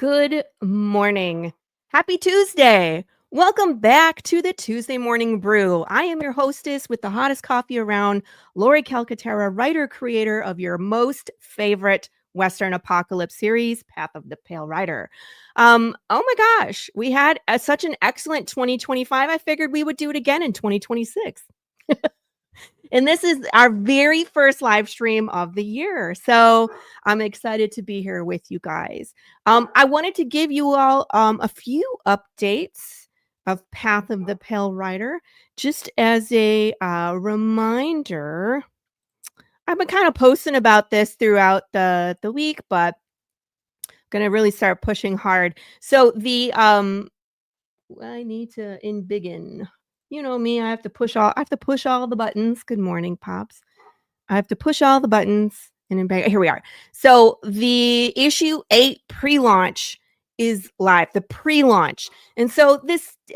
Good morning. Happy Tuesday. Welcome back to the Tuesday Morning Brew. I am your hostess with the hottest coffee around, Laurie Calcaterra, writer, creator of your most favorite Western apocalypse series, Path of the Pale Rider. Oh my gosh, we had such an excellent 2025. I figured we would do it again in 2026. And this is our very first live stream of the year. So I'm excited to be here with you guys. I wanted to give you all a few updates of Path of the Pale Rider, just as a reminder. I've been kind of posting about this throughout the week, but I'm going to really start pushing hard. So I need to begin. You know me, I have to push all the buttons. Good morning, Pops. I have to push all the buttons and then here we are. So the issue 8 pre-launch is live, the pre-launch. And so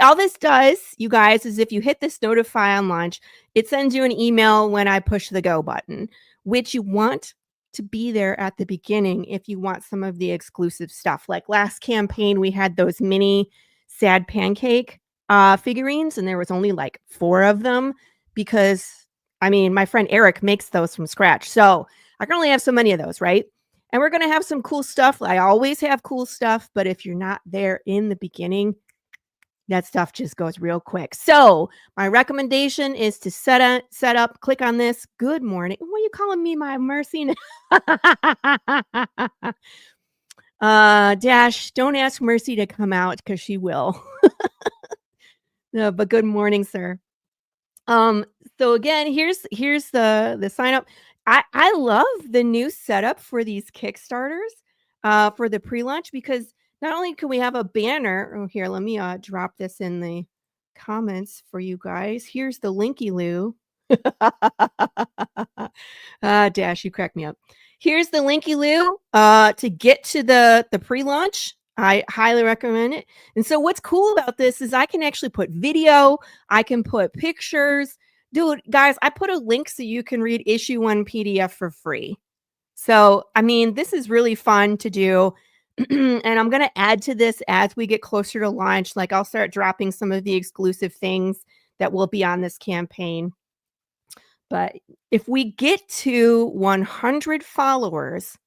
all this does, you guys, is if you hit this notify on launch, it sends you an email when I push the go button, which you want to be there at the beginning if you want some of the exclusive stuff. Like last campaign, we had those mini sad pancake figurines, and there was only like 4 of them because my friend Eric makes those from scratch. So I can only have so many of those, right? And we're going to have some cool stuff. I always have cool stuff, but if you're not there in the beginning, that stuff just goes real quick. So my recommendation is to set up, click on this. Good morning. What are you calling me, my Mercy? Dash, don't ask Mercy to come out because she will. No, but good morning, sir. So again, here's the sign up. I love the new setup for these Kickstarters for the pre-launch, because not only can we have a banner. Oh, here, let me drop this in the comments for you guys. Here's the linky loo. Dash, you crack me up. Here's the linky loo to get to the pre-launch. I highly recommend it. And so what's cool about this is I can actually put video, I can put pictures. Dude, guys, I put a link so you can read issue 1 PDF for free. So, this is really fun to do. And I'm going to add to this as we get closer to launch. Like, I'll start dropping some of the exclusive things that will be on this campaign. But if we get to 100 followers,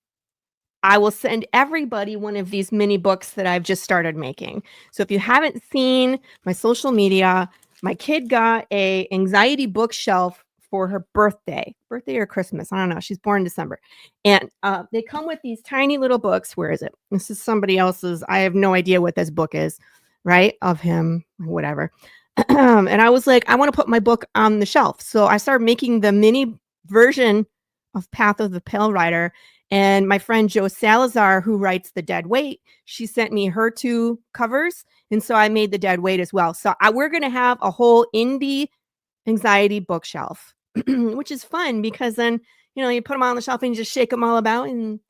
I will send everybody one of these mini books that I've just started making. So if you haven't seen my social media, my kid got a anxiety bookshelf for her birthday or Christmas. I don't know. She's born in December. And they come with these tiny little books. Where is it? This is somebody else's. I have no idea what this book is, right? Of him, whatever. And I was like, I want to put my book on the shelf. So I started making the mini version of Path of the Pale Rider. And my friend Jo Salazar, who writes The Dead Weight, she sent me her 2 covers. And so I made The Dead Weight as well. So we're going to have a whole indie anxiety bookshelf, which is fun because then, you put them on the shelf and you just shake them all about and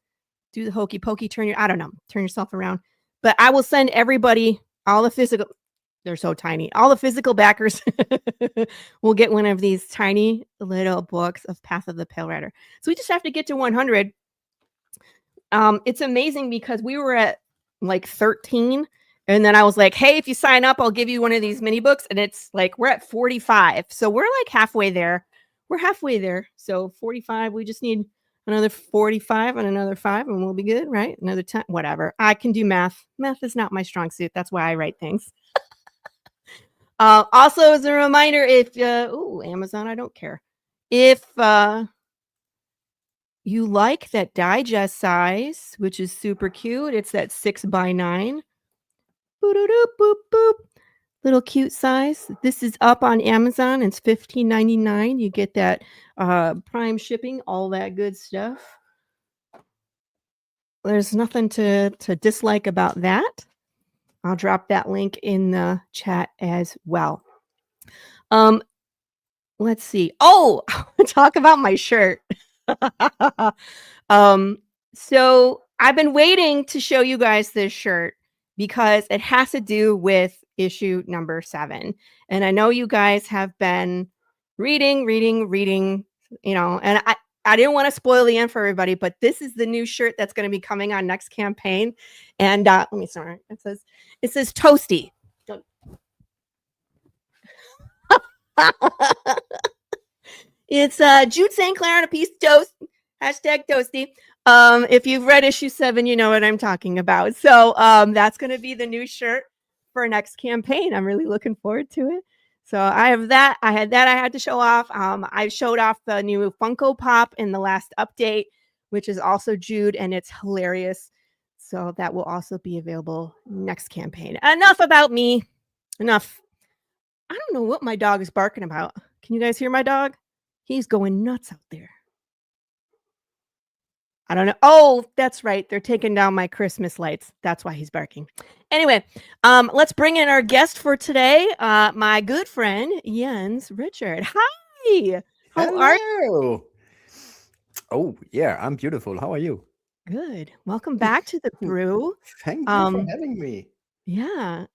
do the hokey pokey, turn yourself around. But I will send everybody all the physical. They're so tiny. All the physical backers will get one of these tiny little books of Path of the Pale Rider. So we just have to get to 100. It's amazing because we were at like 13, and then I was like, hey, if you sign up, I'll give you one of these mini books. And it's like, we're at 45. So we're like halfway there. So 45, we just need another 45 and another 5 and we'll be good, right? Another 10, whatever. I can do math. Math is not my strong suit. That's why I write things. Also, as a reminder, if Amazon, I don't care. If you like that digest size, which is super cute, it's that 6x9. Boop, boop, boop. Little cute size. This is up on Amazon. It's $15.99. You get that Prime shipping, all that good stuff. There's nothing to dislike about that. I'll drop that link in the chat as well. Let's see. Oh, talk about my shirt. So I've been waiting to show you guys this shirt because it has to do with issue number 7. And I know you guys have been reading, and I didn't want to spoil the end for everybody, but this is the new shirt that's going to be coming on next campaign. And let me sorry. It says Toasty. It's Jude St. Clair on a piece of toast. Hashtag Toasty. If you've read issue 7, you know what I'm talking about. So that's going to be the new shirt for next campaign. I'm really looking forward to it. So I have that. I had to show off. I showed off the new Funko Pop in the last update, which is also Jude, and it's hilarious. So that will also be available next campaign. Enough about me. Enough. I don't know what my dog is barking about. Can you guys hear my dog? He's going nuts out there. I don't know. Oh, that's right. They're taking down my Christmas lights. That's why he's barking. Anyway, let's bring in our guest for today, my good friend, Jens Richard. Hi. How are you? Oh, yeah, I'm beautiful. How are you? Good. Welcome back to the Brew. Thank you for having me. Yeah.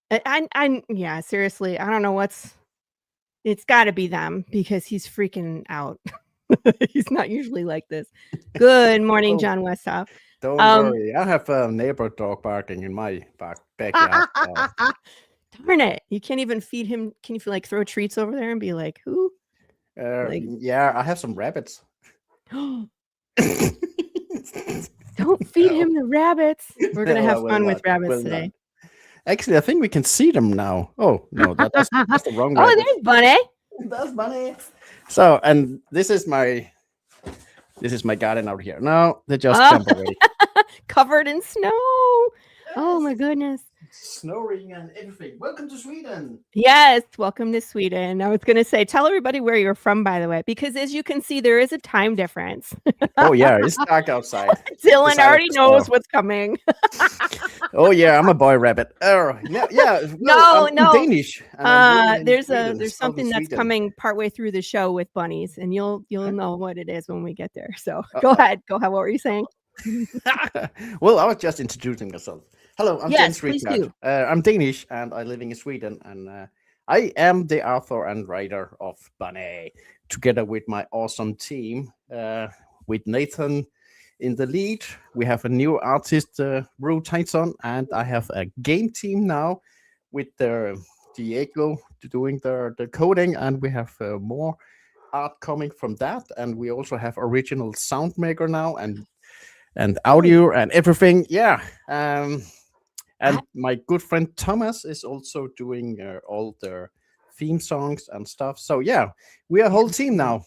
Yeah, seriously, I don't know it's got to be them because he's freaking out. He's not usually like this. Good morning, John Westhoff. Don't worry. I have a neighbor dog barking in my backyard. Darn it. You can't even feed him. Can you throw treats over there and be like, who? Yeah, I have some rabbits. Don't feed him the rabbits. We're going to have fun with rabbits today. Not. Actually, I think we can see them now. Oh, no, that's the wrong rabbit. Oh, there's Bunneh. That's Bunneh. So, and this is my garden out here. No, they just jump away. Covered in snow. Yes. Oh my goodness. Snowing and everything. Welcome to Sweden. Yes, welcome to Sweden. I was going to say, tell everybody where you're from, by the way, because as you can see, there is a time difference. Oh, yeah, it's dark outside. Dylan already knows what's coming. Oh, yeah, I'm a boy rabbit. Oh, yeah. No. I'm Danish. There's something that's coming partway through the show with bunnies, and you'll know what it is when we get there. So go ahead. What were you saying? Well, I was just introducing myself. Hello, I'm Jens Richard. I'm Danish and I'm living in Sweden, and I am the author and writer of Bunneh, together with my awesome team, with Nathan in the lead. We have a new artist, Brew Tyson, and I have a game team now with Diego doing the coding, and we have more art coming from that, and we also have original sound maker now and audio and everything. Yeah. And my good friend Thomas is also doing all the theme songs and stuff. So yeah, we are a whole team now.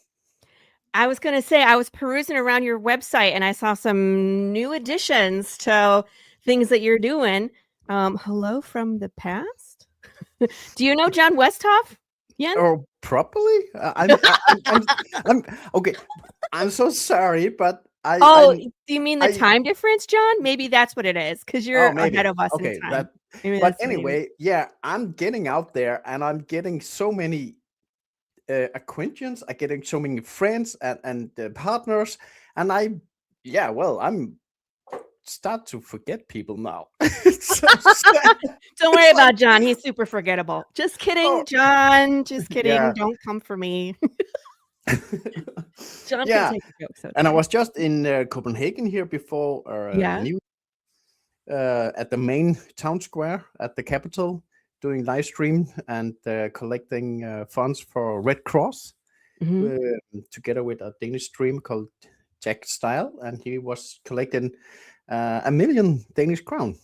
I was going to say, I was perusing around your website and I saw some new additions to things that you're doing. Hello from the past. Do you know John Westhoff? Jens? Oh, properly? I'm okay. I'm so sorry, but do you mean the time difference, John? Maybe that's what it is, because you're ahead of us in time. But anyway, yeah, I'm getting out there, and I'm getting so many acquaintances. I'm getting so many friends and partners, and I'm start to forget people now. Don't worry about John. He's super forgettable. Just kidding, John. Just kidding. Yeah. Don't come for me. John can take a joke, and I was just in Copenhagen here before at the main town square at the capital, doing live stream and collecting funds for Red Cross, together with a Danish streamer called Jack Style, and he was collecting 1 million Danish crown.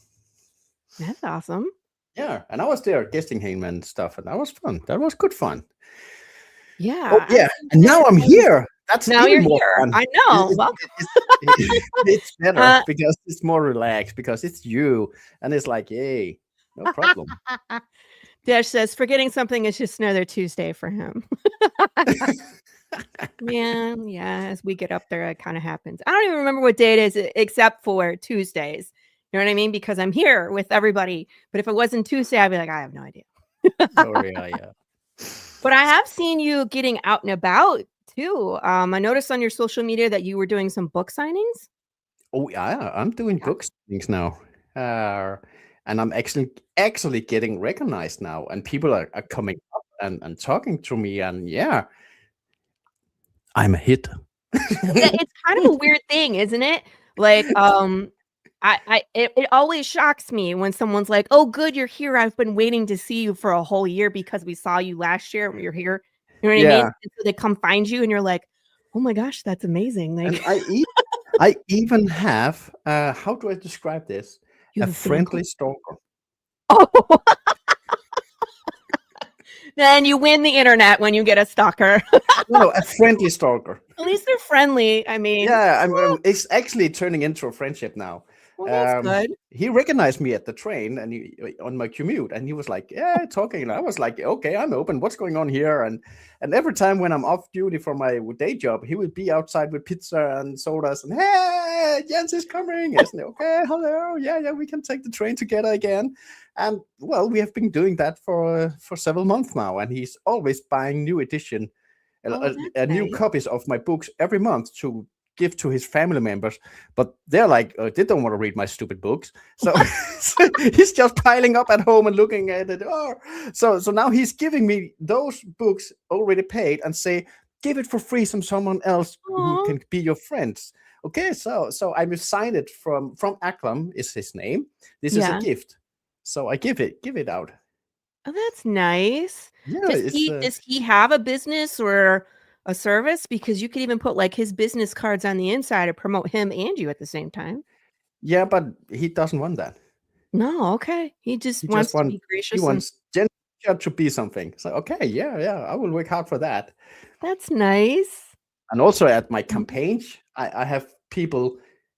That's awesome. Yeah, and I was there guesting him and stuff, and that was fun. That was good fun. Yeah. Oh, yeah. And now I'm here. That's now you're here. Fun. I know. It's better because it's more relaxed, because it's you. And it's like, hey, no problem. Dash says, forgetting something is just another Tuesday for him. Man, yeah. As we get up there, it kind of happens. I don't even remember what day it is except for Tuesdays. You know what I mean? Because I'm here with everybody. But if it wasn't Tuesday, I'd be like, I have no idea. Oh, yeah. But I have seen you getting out and about too. I noticed on your social media that you were doing some book signings. Oh yeah, I'm doing book signings now, and I'm actually getting recognized now, and people are coming up and talking to me, and yeah, I'm a hit. It's kind of a weird thing, isn't it? Like, it always shocks me when someone's like, "Oh, good, you're here. I've been waiting to see you for a whole year because we saw you last year when you're here." You know what I mean? And so they come find you, and you're like, "Oh my gosh, that's amazing!" Like, and I even have how do I describe this? A friendly stalker. Oh. Then you win the internet when you get a stalker. No, a friendly stalker. At least they're friendly. I mean, yeah, it's actually turning into a friendship now. Well, that's good. He recognized me at the train and on my commute, and he was like, "Yeah, talking." And I was like, "Okay, I'm open. What's going on here?" And every time when I'm off duty for my day job, he would be outside with pizza and sodas, and "Hey, Jens is coming." Yes, okay, hello, yeah, we can take the train together again. And well, we have been doing that for several months now, and he's always buying new edition, new copies of my books every month to give to his family members, but they're like, they don't want to read my stupid books, so, so he's just piling up at home and looking at it. So now he's giving me those books already paid and say, give it for free to someone else who can be your friends. Okay, so I will sign it from CRoM is his name. This is a gift, so I give it out. Oh, that's nice. Yeah, does he have a business or a service? Because you could even put like his business cards on the inside to promote him and you at the same time. Yeah, but he doesn't want that. No, okay. He wants to be gracious. He wants to be something. So okay, yeah, I will work hard for that. That's nice. And also at my campaigns, I have people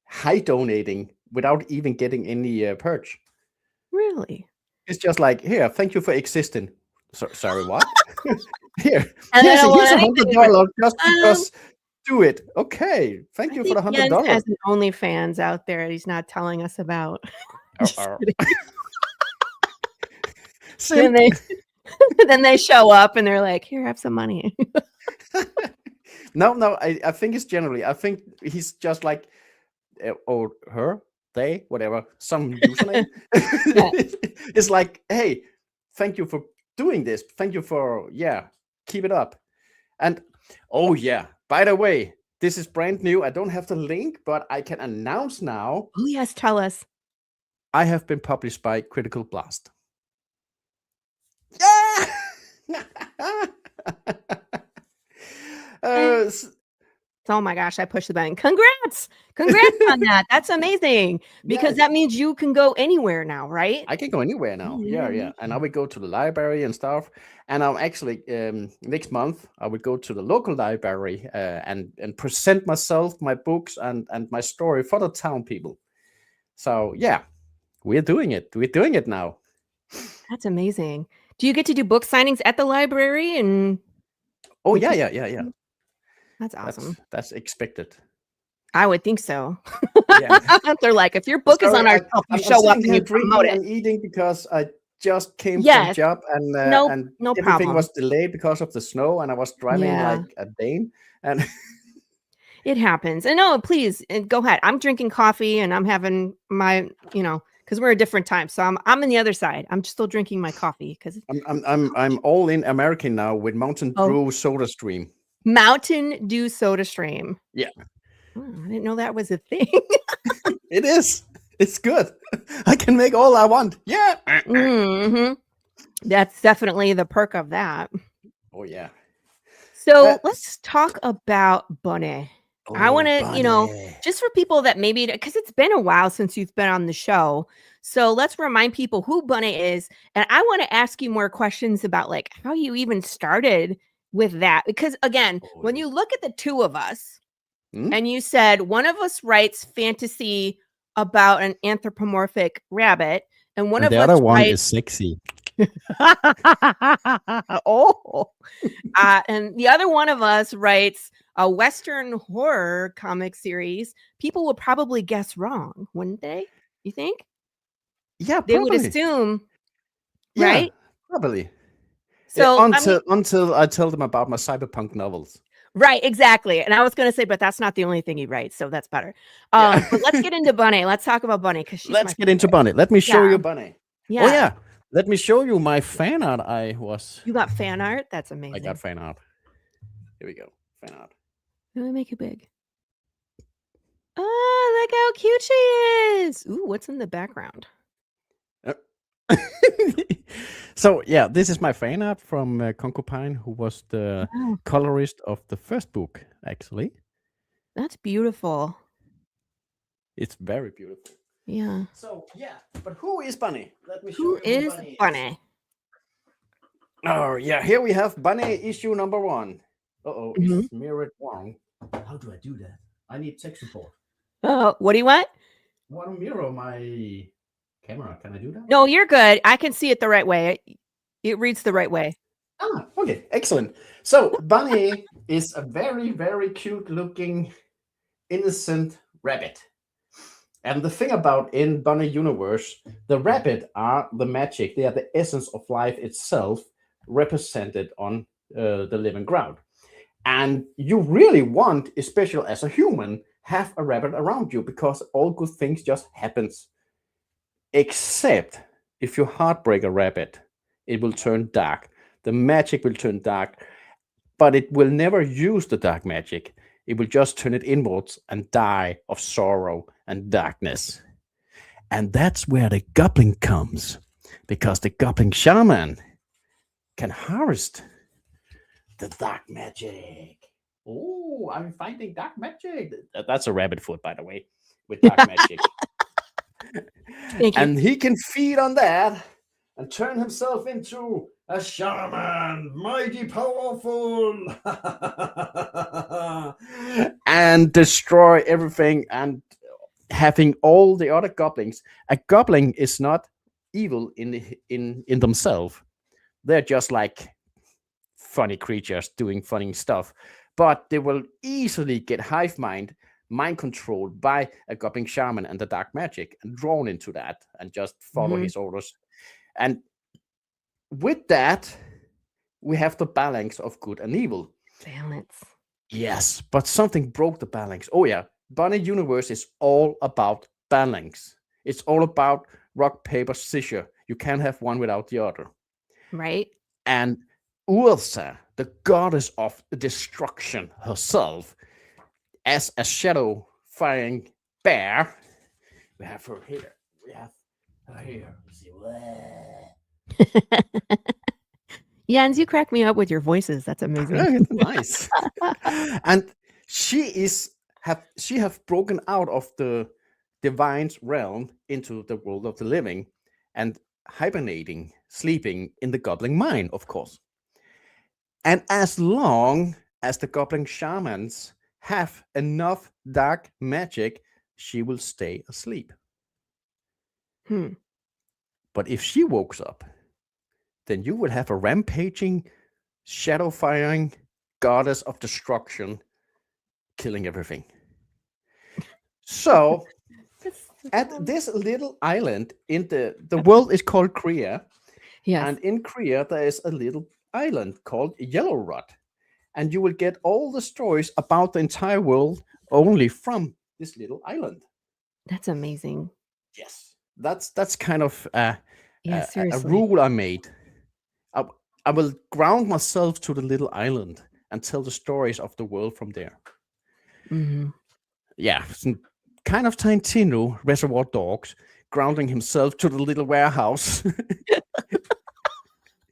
high donating without even getting any perch. Really? It's just like, here, thank you for existing. Sorry, what? Here, and here's $100 just because. Do it. Okay. Thank you for the $100. As an OnlyFans out there, he's not telling us about. Then they show up and they're like, "Here, have some money." No. I think it's generally. I think he's just like, or her, they, whatever, some username. It's like, hey, thank you for doing this. Thank you for keep it up. And by the way, this is brand new. I don't have the link, but I can announce now. Oh yes, tell us. I have been published by Critical Blast. Oh my gosh, I pushed the button. Congrats on that. That's amazing, because that means you can go anywhere now, right? I can go anywhere now. Yeah. And I would go to the library and stuff. And I'm actually next month I would go to the local library and present myself, my books, and my story for the town people. So yeah, we're doing it. We're doing it now. That's amazing. Do you get to do book signings at the library? And yeah. That's awesome. That's expected. I would think so. Yeah. They're like, if your book is on our shelf, you show up and you promote it. I'm eating because I just came from job and everything problem. Was delayed because of the snow, and I was driving like a Dane. And it happens. And no, please go ahead. I'm drinking coffee and I'm having my, because we're a different time. So I'm in the other side. I'm still drinking my coffee because I'm all in American now with Mountain Brew Soda Stream. Mountain Dew Soda Stream. Yeah. Oh, I didn't know that was a thing. It is. It's good. I can make all I want. Yeah. Mm-hmm. That's definitely the perk of that. Oh, yeah. So let's talk about Bunneh. I want to, just for people that maybe, because it's been a while since you've been on the show. So let's remind people who Bunneh is. And I want to ask you more questions about like how you even started with that, because again, when you look at the two of us and you said one of us writes fantasy about an anthropomorphic rabbit and one of the us other one is sexy. And the other one of us writes a Western horror comic series, people would probably guess wrong, wouldn't they? You think? Yeah, they would assume, right? Probably. So until I tell them about my cyberpunk novels. Right, exactly. And I was going to say, but that's not the only thing he writes, so that's better. But let's get into Bunneh. Let's talk about Bunneh because let's get into Bunneh. Let me show you Bunneh. Yeah. Oh yeah. Let me show you my fan art. You got fan art? That's amazing. I got fan art. Here we go. Fan art. Let me make it big. Oh, look how cute she is. Ooh, what's in the background? So yeah, this is my fan art from Concubine, who was the colorist of the first book, actually. That's beautiful. It's very beautiful. Yeah. So yeah, but who is Bunneh? Let me show Who you is Bunneh? Oh yeah, here we have Bunneh issue number 1. Uh-oh, it's mirrored wrong. How do I do that? I need tech support. What do you want? I want to mirror my camera. Can I do that? No, you're good. I can see it the right way. It reads the right way. Ah, okay, excellent. So Bunneh is a very, very cute looking, innocent rabbit. And the thing about in Bunneh universe, the rabbit are the magic. They are the essence of life itself represented on the living ground. And you really want, especially as a human, have a rabbit around you because all good things just happens. Except if you heartbreak a rabbit, it will turn dark. The magic will turn dark, but it will never use the dark magic. It will just turn it inwards and die of sorrow and darkness. And that's where the goblin comes, because the goblin shaman can harvest the dark magic. Oh, I'm finding dark magic. That's a rabbit foot, by the way, with dark magic. And he can feed on that and turn himself into a shaman, mighty powerful, and destroy everything and having all the other goblins. A goblin is not evil in themselves. They're just like funny creatures doing funny stuff, but they will easily get hive mind controlled by a goblin shaman and the dark magic and drawn into that and just follow his orders. And with that, we have the balance of good and evil. Balance. Yes, but something broke the balance. Oh yeah, Bunneh universe is all about balance. It's all about rock, paper, scissors. You can't have one without the other. Right. And Ursa, the goddess of destruction herself, as a shadow firing bear. We have her here. We have her here. See, Jens, you crack me up with your voices. That's amazing. Nice. And she have broken out of the divine's realm into the world of the living and hibernating, sleeping in the goblin mind, of course. And as long as the goblin shamans have enough dark magic, she will stay asleep. But if she wakes up, then you will have a rampaging, shadow firing goddess of destruction killing everything. So at this little island in the world is called Krea. Yes. And in Krea there is a little island called Yellow Rod. And you will get all the stories about the entire world only from this little island. That's amazing. Yes. That's kind of a rule I made. I will ground myself to the little island and tell the stories of the world from there. Yeah, kind of Tarantino, Reservoir Dogs, grounding himself to the little warehouse.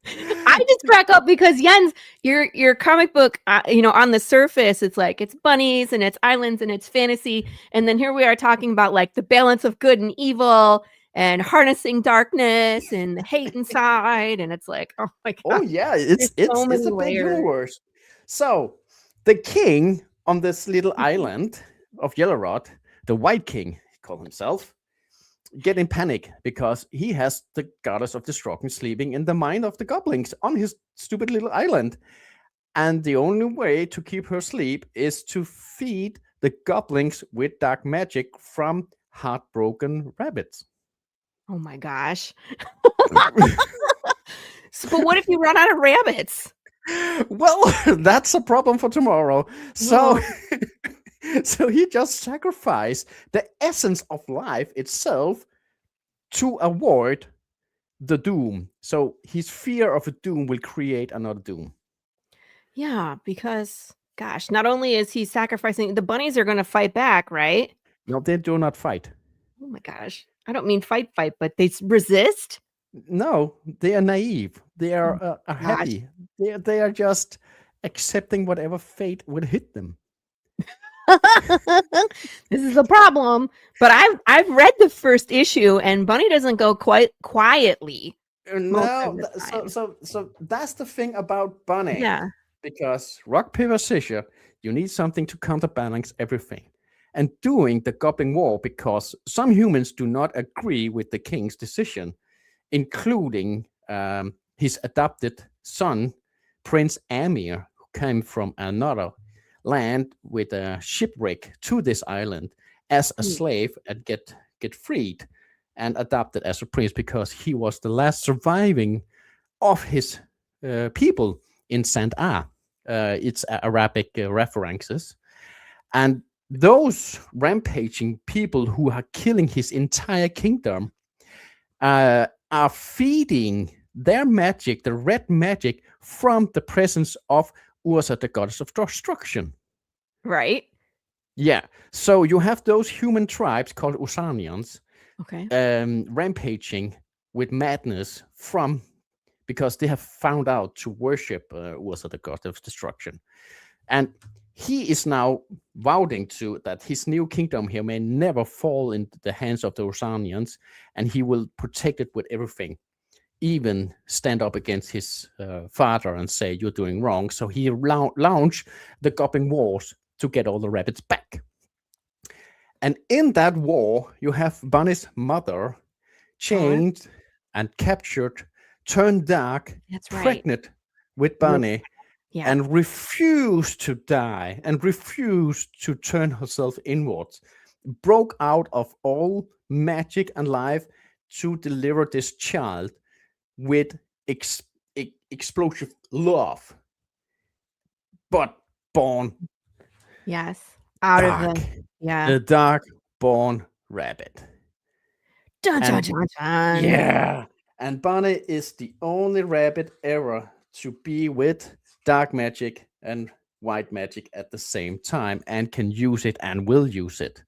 I just crack up because Jens, your comic book, on the surface, it's like it's bunnies and it's islands and it's fantasy, and then here we are talking about like the balance of good and evil and harnessing darkness and the hate inside, and it's like, oh my god! Oh yeah, it's a big universe. So the king on this little island of Yellow Rod, the White King, he called himself, get in panic because he has the goddess of destruction sleeping in the mind of the goblins on his stupid little island. And the only way to keep her asleep is to feed the goblins with dark magic from heartbroken rabbits. Oh my gosh. But what if you run out of rabbits? Well, that's a problem for tomorrow. So so he just sacrificed the essence of life itself to avoid the doom. So his fear of a doom will create another doom. Yeah, because Gosh, not only is he sacrificing, the bunnies are going to fight back, right? No, they do not fight. Oh my gosh. I don't mean fight, but they resist? No, they are naive. They are happy. They are just accepting whatever fate will hit them. This is the problem. But I've read the first issue, and Bunneh doesn't go quite quietly. No, so that's the thing about Bunneh. Yeah. Because rock, paper, scissors, you need something to counterbalance everything. And doing the Goblin War, because some humans do not agree with the king's decision, including his adopted son, Prince Amir, who came from another land with a shipwreck to this island as a slave and get freed and adopted as a prince because he was the last surviving of his people in Saint A. It's Arabic references. And those rampaging people who are killing his entire kingdom are feeding their magic, the red magic, from the presence of Ursa, the goddess of destruction. Right. Yeah. So you have those human tribes called Ursanians rampaging with madness because they have found out to worship Ursa, the god of destruction. And he is now vowing to that his new kingdom here may never fall into the hands of the Ursanians, and he will protect it with everything, even stand up against his father and say, you're doing wrong. So he launched the Goblin Wars to get all the rabbits back. And in that war, you have Bunneh's mother chained and captured, turned dark, pregnant with Bunneh, and refused to die and refused to turn herself inwards, broke out of all magic and life to deliver this child with explosive love, but born out dark, of the dark born rabbit. Dun, dun, dun, dun. Yeah, and Bunneh is the only rabbit ever to be with dark magic and white magic at the same time, and can use it and will use it.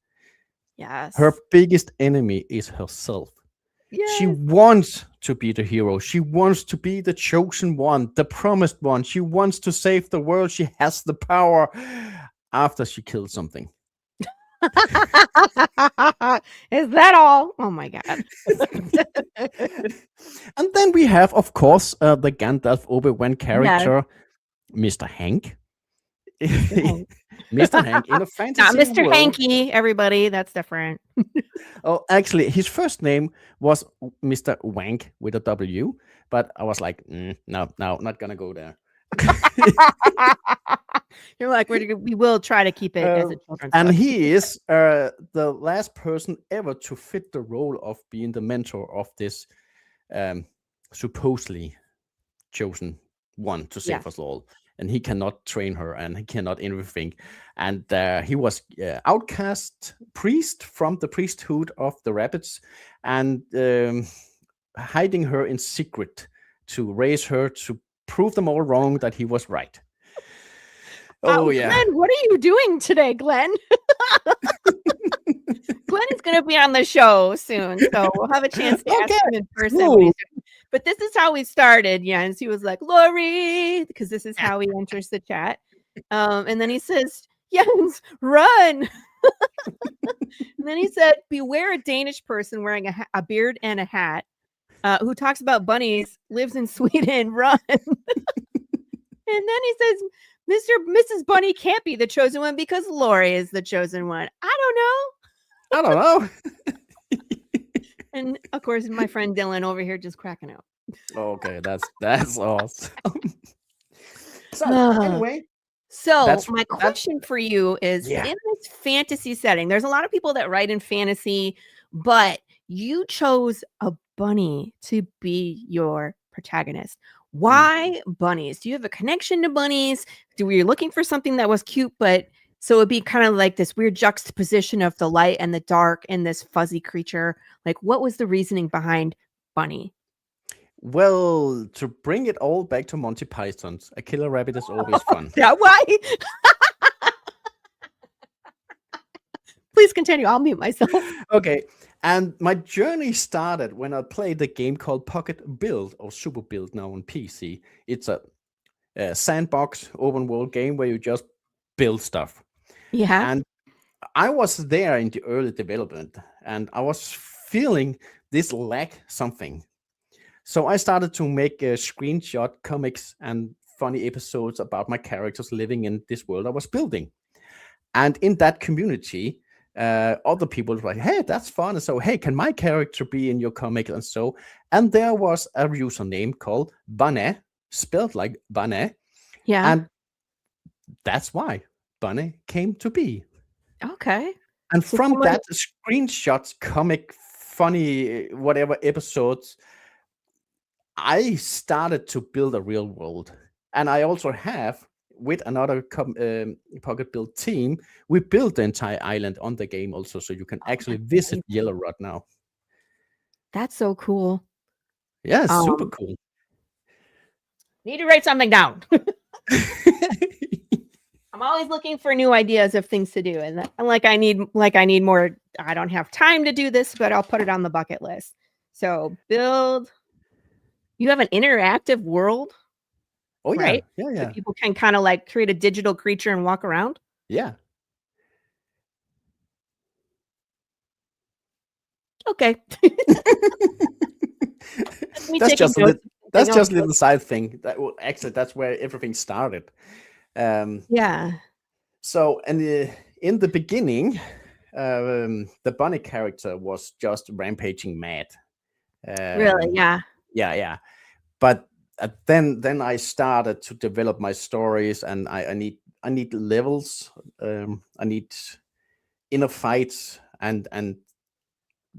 Yes. Her biggest enemy is herself. Yes. She wants to be the hero. She wants to be the chosen one, the promised one. She wants to save the world. She has the power after she kills something. Is that all? Oh my god. And then we have, of course, the Gandalf Obi-Wan character, Mr. Hank. Mr. Hank in a fantasy Not Mr. world. Hanky, everybody. That's different. Oh, actually, his first name was Mr. Wank with a W, but I was like, no, not gonna go there. You're like, we will try to keep it as a children's and book. He is the last person ever to fit the role of being the mentor of this supposedly chosen one to save us all. And he cannot train her, and he cannot everything. And he was outcast priest from the priesthood of the rabbits, and hiding her in secret to raise her to prove them all wrong that he was right. Oh yeah, Glenn, what are you doing today, Glenn? Glenn is going to be on the show soon, so we'll have a chance to ask him in person. But this is how we started, Jens. He was like, Laurie, because this is how he enters the chat. And then he says, Jens, run. And then he said, beware a Danish person wearing a beard and a hat who talks about bunnies, lives in Sweden, run. And then he says, Mrs. Bunneh can't be the chosen one because Laurie is the chosen one. I don't know. And of course, my friend Dylan over here just cracking up. Okay, that's awesome. So anyway, my question for you is: in this fantasy setting, there's a lot of people that write in fantasy, but you chose a bunny to be your protagonist. Why bunnies? Do you have a connection to bunnies? Were you looking for something that was cute, but so it'd be kind of like this weird juxtaposition of the light and the dark and this fuzzy creature? Like, what was the reasoning behind Bunneh? Well, to bring it all back to Monty Python's, a killer rabbit is always fun. That why? Please continue. I'll mute myself. Okay. And my journey started when I played the game called Pocket Build, or Super Build now on PC. It's a sandbox open world game where you just build stuff. Yeah. And I was there in the early development, and I was feeling this lack something. So I started to make screenshot comics and funny episodes about my characters living in this world I was building. And in that community, other people were like, hey, that's fun. And so, hey, can my character be in your comic? And there was a username called Bunneh, spelled like Bunneh. Yeah. And that's why Bunneh came to be. Okay. And so from that screenshots, comic, funny, whatever episodes, I started to build a real world. And I also have, with another Pocket Build team, we built the entire island on the game also, so you can actually visit Yellow Rod now. That's so cool. Yeah, super cool. Need to write something down. I'm always looking for new ideas of things to do, and I need more. I don't have time to do this, but I'll put it on the bucket list. So build. You have an interactive world. Oh yeah, right? yeah. So people can kind of like create a digital creature and walk around. Yeah. Okay. That's just a little side thing. That's where everything started. Yeah. So, and in the beginning, the bunny character was just rampaging mad. Really? Yeah. Yeah. But then I started to develop my stories, and I need levels. I need inner fights, and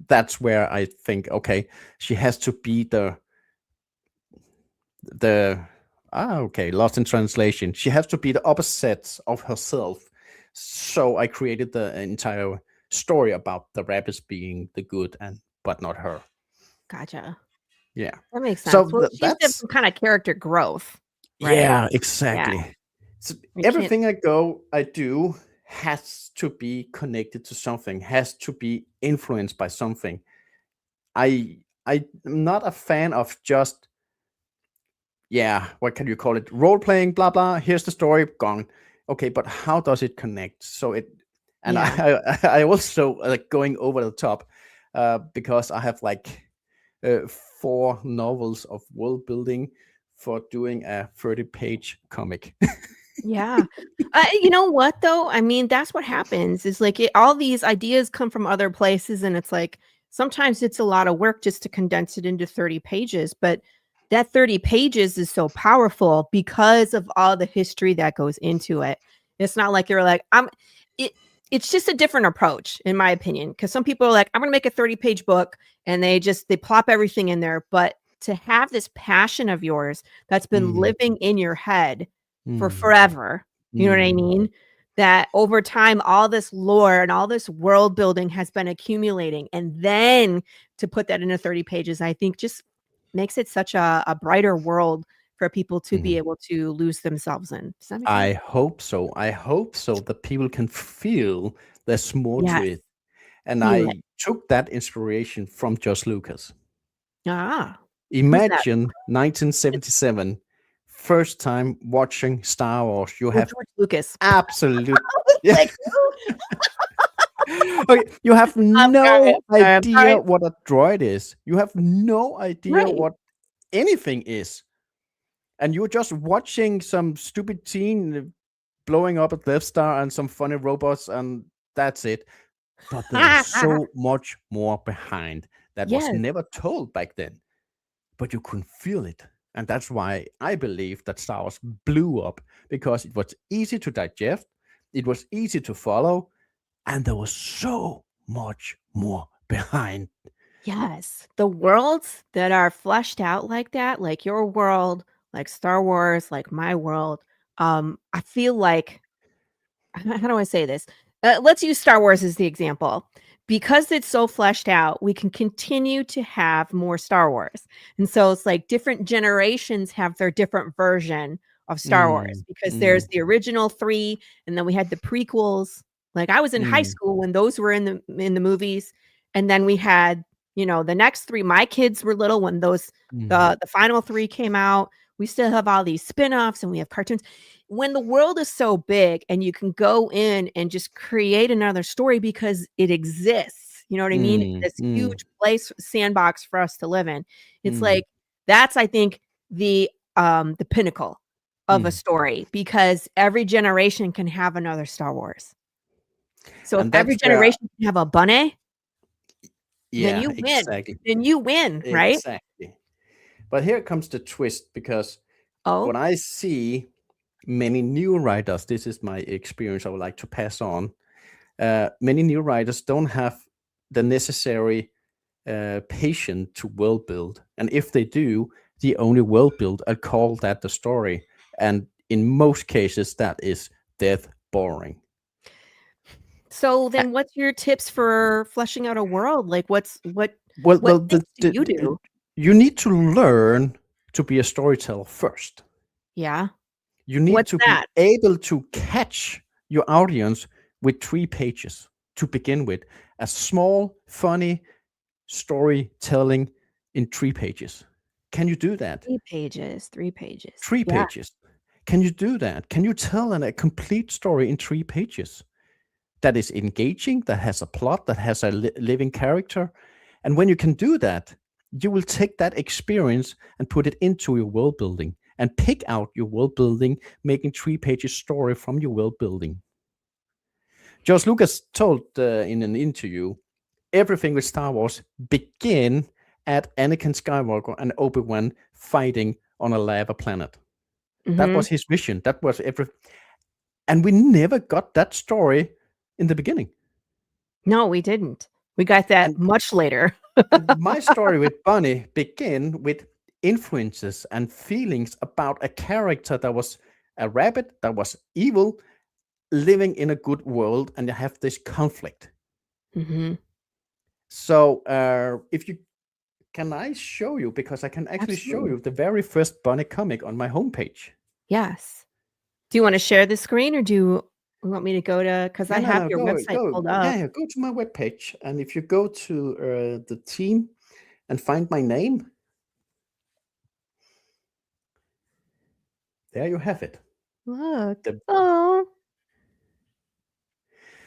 that's where I think, okay, she has to be lost in translation. She has to be the opposite of herself. So I created the entire story about the rabbits being the good but not her. Gotcha. Yeah, that makes sense. So well, that's some kind of character growth. Right? Yeah, exactly. Yeah. So everything I do has to be connected to something, has to be influenced by something. I'm not a fan of just, what can you call it? Role playing, blah blah. Here's the story, gone. Okay, but how does it connect? So I also like going over the top because I have like 4 novels of world building for doing a 30-page comic. Yeah. You know what though? I mean, that's what happens is like all these ideas come from other places, and it's like sometimes it's a lot of work just to condense it into 30 pages, but that 30 pages is so powerful because of all the history that goes into it. It's not like you're like, it's just a different approach, in my opinion, because some people are like, I'm going to make a 30-page book, and they plop everything in there. But to have this passion of yours that's been living in your head for forever, you know what I mean? That over time, all this lore and all this world building has been accumulating. And then to put that into 30 pages, I think just makes it such a brighter world for people to be able to lose themselves in. Does that make sense? I hope so. I hope so that people can feel there's more to it. And I took that inspiration from George Lucas. Imagine 1977, first time watching Star Wars. You have George Lucas. Absolute. Okay, you have no idea what a droid is. You have no idea what anything is. And you're just watching some stupid teen blowing up a Death Star and some funny robots, and that's it. But there's so much more behind that was never told back then. But you couldn't feel it. And that's why I believe that Star Wars blew up, because it was easy to digest, it was easy to follow, and there was so much more behind. Yes. The worlds that are fleshed out like that, like your world, like Star Wars, like my world, I feel like, how do I say this? Let's use Star Wars as the example. because it's so fleshed out, we can continue to have more Star Wars. And so it's like different generations have their different version of Star Wars, because there's the original 3, and then we had the prequels. Like I was in high school when those were in the movies, and then we had, you know, the next 3. My kids were little when those the final 3 came out. We still have all these spin-offs, and we have cartoons. When the world is so big and you can go in and just create another story because it exists, you know what I mean? This huge place, sandbox for us to live in. It's like, that's, I think, the pinnacle of a story, because every generation can have another Star Wars. So if every generation can have a Bunneh, then you win. Exactly. Then you win, right? Exactly. But here comes the twist, because when I see many new writers, this is my experience I would like to pass on. Many new writers don't have the necessary patience to world build. And if they do, the only world build, I call that the story. And in most cases, that is death boring. So then what's your tips for fleshing out a world? Like what things do you do? You need to learn to be a storyteller first. Yeah. You need to be able to catch your audience with 3 pages to begin with. A small, funny storytelling in 3 pages. Can you do that? 3 pages. 3 pages. 3 pages. Can you do that? Can you tell a complete story in 3 pages that is engaging, that has a plot, that has a living character? And when you can do that, you will take that experience and put it into your world building, and pick out your world building, making 3 pages story from your world building. George Lucas told in an interview, everything with Star Wars begin at Anakin Skywalker and Obi-Wan fighting on a lava planet. That was his vision. That was and we never got that story in the beginning. No, we didn't. We got that much later. And my story with Bunneh began with influences and feelings about a character that was a rabbit, that was evil, living in a good world, and you have this conflict. So can I show you, because I can actually show you the very first Bunneh comic on my homepage. Yes. Do you want to share the screen, or do you want me to go to, because I have your website pulled up. Yeah, go to my webpage, and if you go to the team and find my name, there you have it. Look.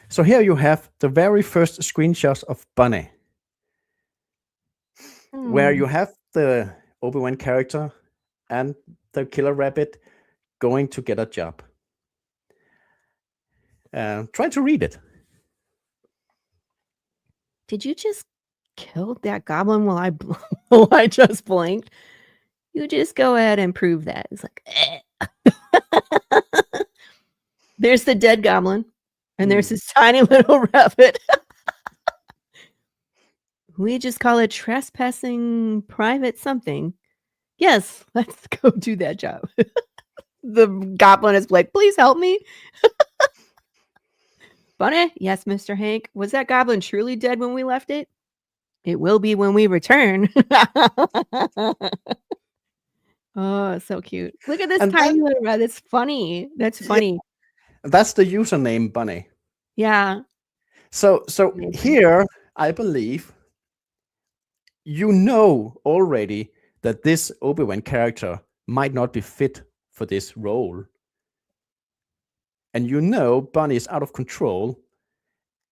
So here you have the very first screenshots of Bunneh, where you have the Obi-Wan character and the killer rabbit going to get a job. Try to read it. Did you just kill that goblin while I just blinked? You just go ahead and prove that. It's like, there's the dead goblin, and there's this tiny little rabbit. We just call it trespassing private something. Yes, let's go do that job. The goblin is like, please help me. Bunneh? Yes, Mr. Hank. Was that goblin truly dead when we left it? It will be when we return. Oh, so cute. Look at this tiny little rat. That's funny. That's funny. Yeah, that's the username, Bunneh. Yeah. So here, I believe, you know already that this Obi-Wan character might not be fit for this role. And you know Bunneh is out of control,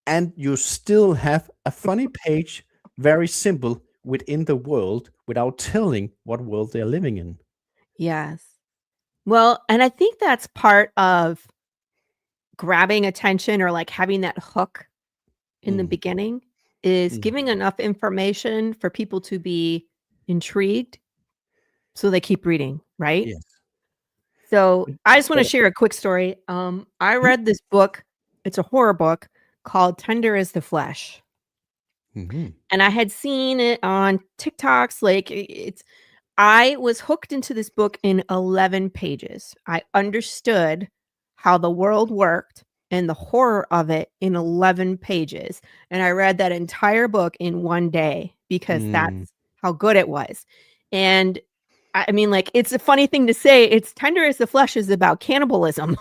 and you still have a funny page, very simple, within the world, without telling what world they're living in. Yes. Well, and I think that's part of grabbing attention, or like having that hook in the beginning, is giving enough information for people to be intrigued so they keep reading, right? Yes. So I just want to share a quick story. I read this book. It's a horror book called Tender as the Flesh. And I had seen it on TikToks. Like I was hooked into this book in 11 pages. I understood how the world worked. and the horror of it in 11 pages. And I read that entire book in one day because that's how good it was. And I mean, like, it's a funny thing to say. It's Tender as the Flesh is about cannibalism.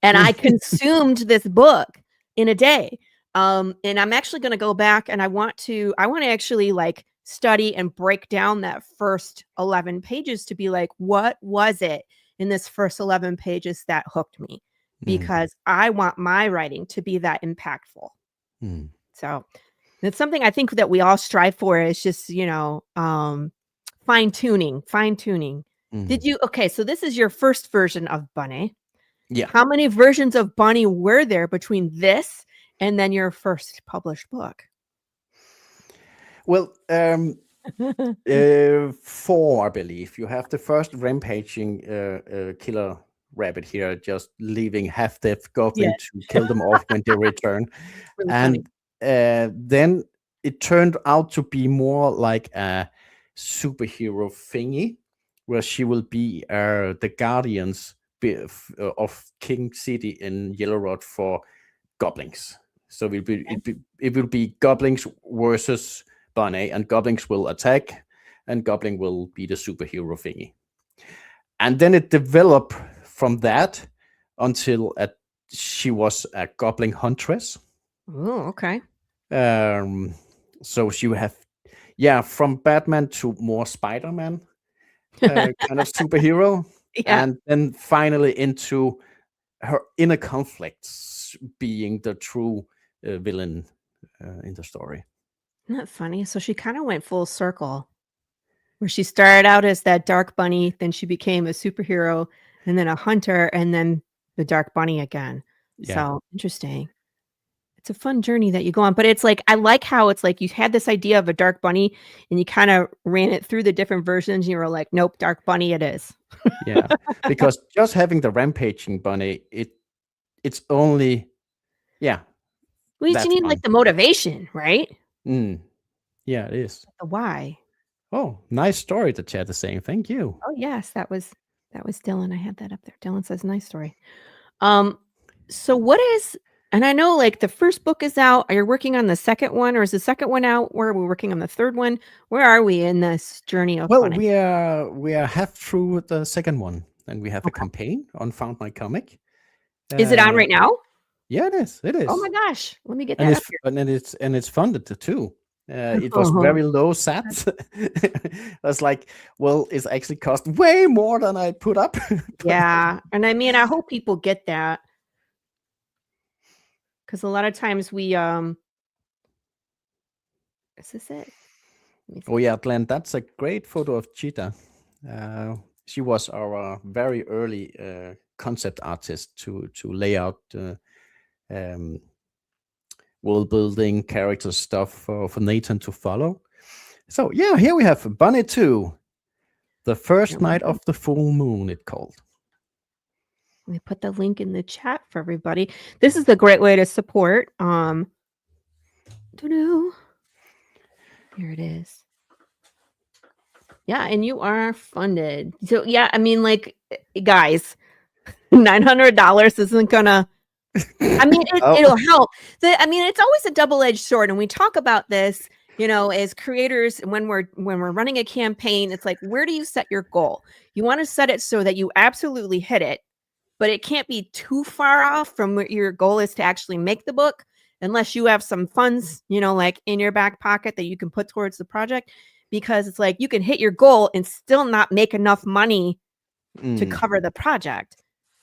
And I consumed this book in a day. And I'm actually going to go back and I want to actually like study and break down that first 11 pages to be like, what was it in this first 11 pages that hooked me? Because I want my writing to be that impactful. So it's something I think that we all strive for, is just, fine tuning. Okay, so this is your first version of Bunneh. Yeah. How many versions of Bunneh were there between this and then your first published book? Well, 4, I believe. You have the first rampaging killer rabbit here, just leaving half-dead goblin to kill them off when they return. Really and then it turned out to be more like a superhero thingy, where she will be the guardians of King City in Yellow Rod for goblins. So it will be goblins versus Bunneh, and goblins will attack, and goblin will be the superhero thingy. And then it developed from that until she was a goblin huntress. Oh, okay. So she would have, from Batman to more Spider-Man kind of superhero. And then finally into her inner conflicts being the true villain in the story. Isn't that funny? So she kind of went full circle, where she started out as that dark bunny, then she became a superhero, and then a hunter, and then the dark bunny again. So interesting. It's a fun journey that you go on, but it's like, I like how it's like you had this idea of a dark bunny and you kind of ran it through the different versions. And you were like, nope, dark bunny it is. Because just having the rampaging bunny, it's only, Well, you need like the motivation, right? Yeah, it is. The why. Oh, nice story, the chat is saying. Thank you. Oh, yes, that was Dylan. I had that up there. Dylan says, nice story. So what is, and I know like the first book is out. Are you working on the second one, or is the second one out? Where are we working on the third one? Where are we in this journey of Bunneh? We are half through the second one, and we have a campaign on Found My Comic. Is it on right now? Yeah, it is. It is. Oh my gosh. Let me get that up here. And it's funded too. It was very low sats. I was like, well, it's actually cost way more than I put up. Yeah. And I mean, I hope people get that. Because a lot of times we, is this it? Oh yeah, Glenn, that's a great photo of Cheetah. She was our very early concept artist to lay out world building, character stuff for Nathan to follow. So yeah, here we have Bunneh 2, the first night of the full moon, it's called. Let me put the link in the chat for everybody. This is a great way to support. Here it is. Yeah, and you are funded. So yeah, I mean, like, guys, $900 isn't gonna. I mean, it'll help. I mean, it's always a double-edged sword, and we talk about this, as creators, when we're running a campaign. It's like, where do you set your goal? You want to set it so that you absolutely hit it, but it can't be too far off from what your goal is to actually make the book, unless you have some funds, like in your back pocket that you can put towards the project, because it's like you can hit your goal and still not make enough money to cover the project.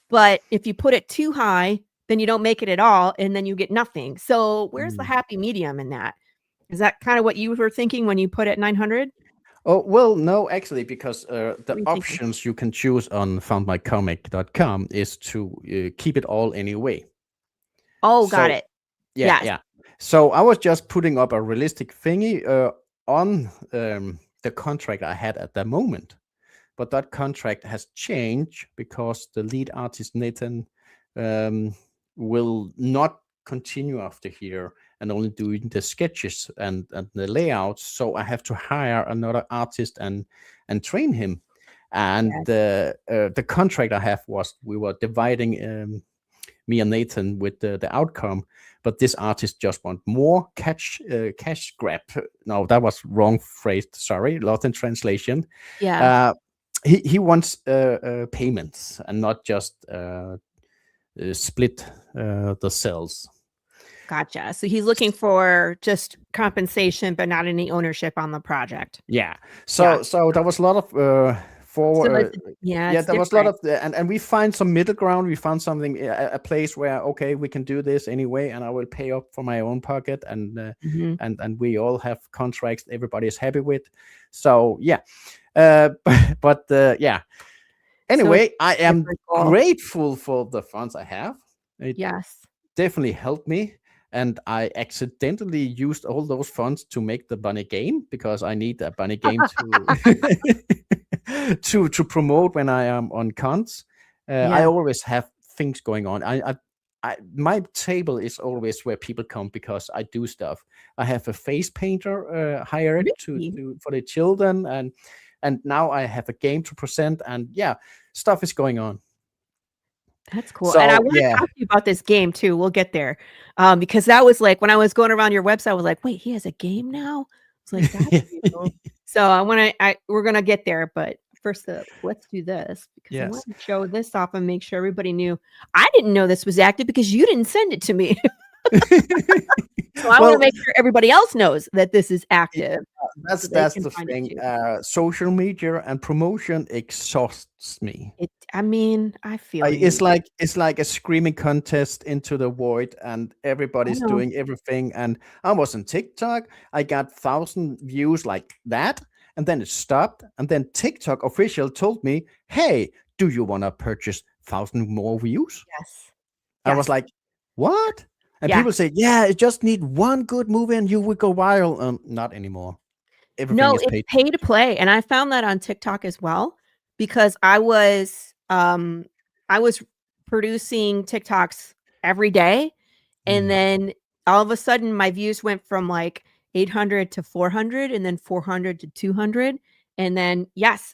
But if you put it too high, then you don't make it at all, and then you get nothing. So where's the happy medium in that? Is that kind of what you were thinking when you put it 900? Oh, well, no, actually, because the options you can choose on foundmycomic.com is to keep it all anyway. Oh, got it. Yeah. So I was just putting up a realistic thingy on the contract I had at that moment. But that contract has changed because the lead artist, Nathan, will not continue after here and only doing the sketches and the layouts. So I have to hire another artist and train him. And the contract I have was we were dividing me and Nathan with the outcome. But this artist just want more cash grab. No, that was wrong phrase. Sorry, lost in translation. Yeah. He wants payments and not just split the cells. Gotcha. So he's looking for just compensation, but not any ownership on the project. Yeah. So there was a lot of there was a lot of and we find some middle ground. We found something, a place where we can do this anyway, and I will pay up for my own pocket, and and we all have contracts everybody is happy with. So yeah, but yeah. Anyway, I am grateful for the funds I have. It definitely helped me. And I accidentally used all those funds to make the Bunneh game, because I need a Bunneh game to promote when I am on cons. I always have things going on. My table is always where people come because I do stuff. I have a face painter hired for the children, and now I have a game to present, and stuff is going on. That's cool. So, and I want to talk to you about this game too. We'll get there. Because that was like, when I was going around your website, I was like, wait, he has a game now? It's like, that's cool. So we're going to get there, but first let's do this, because I want to show this off and make sure everybody knew. I didn't know this was active because you didn't send it to me. So I want to make sure everybody else knows that this is active. That's the thing. Social media and promotion exhausts me. I feel it's like a screaming contest into the void, and everybody's doing everything. And I was on TikTok. I got 1,000 views like that, and then it stopped. And then TikTok official told me, "Hey, do you want to purchase 1,000 more views?" Yes. I was like, "What?" And people say, you just need one good movie and you would go viral. Not anymore. Everything is it's pay to play. And I found that on TikTok as well, because I was producing TikToks every day. And then all of a sudden my views went from like 800 to 400, and then 400 to 200. And then,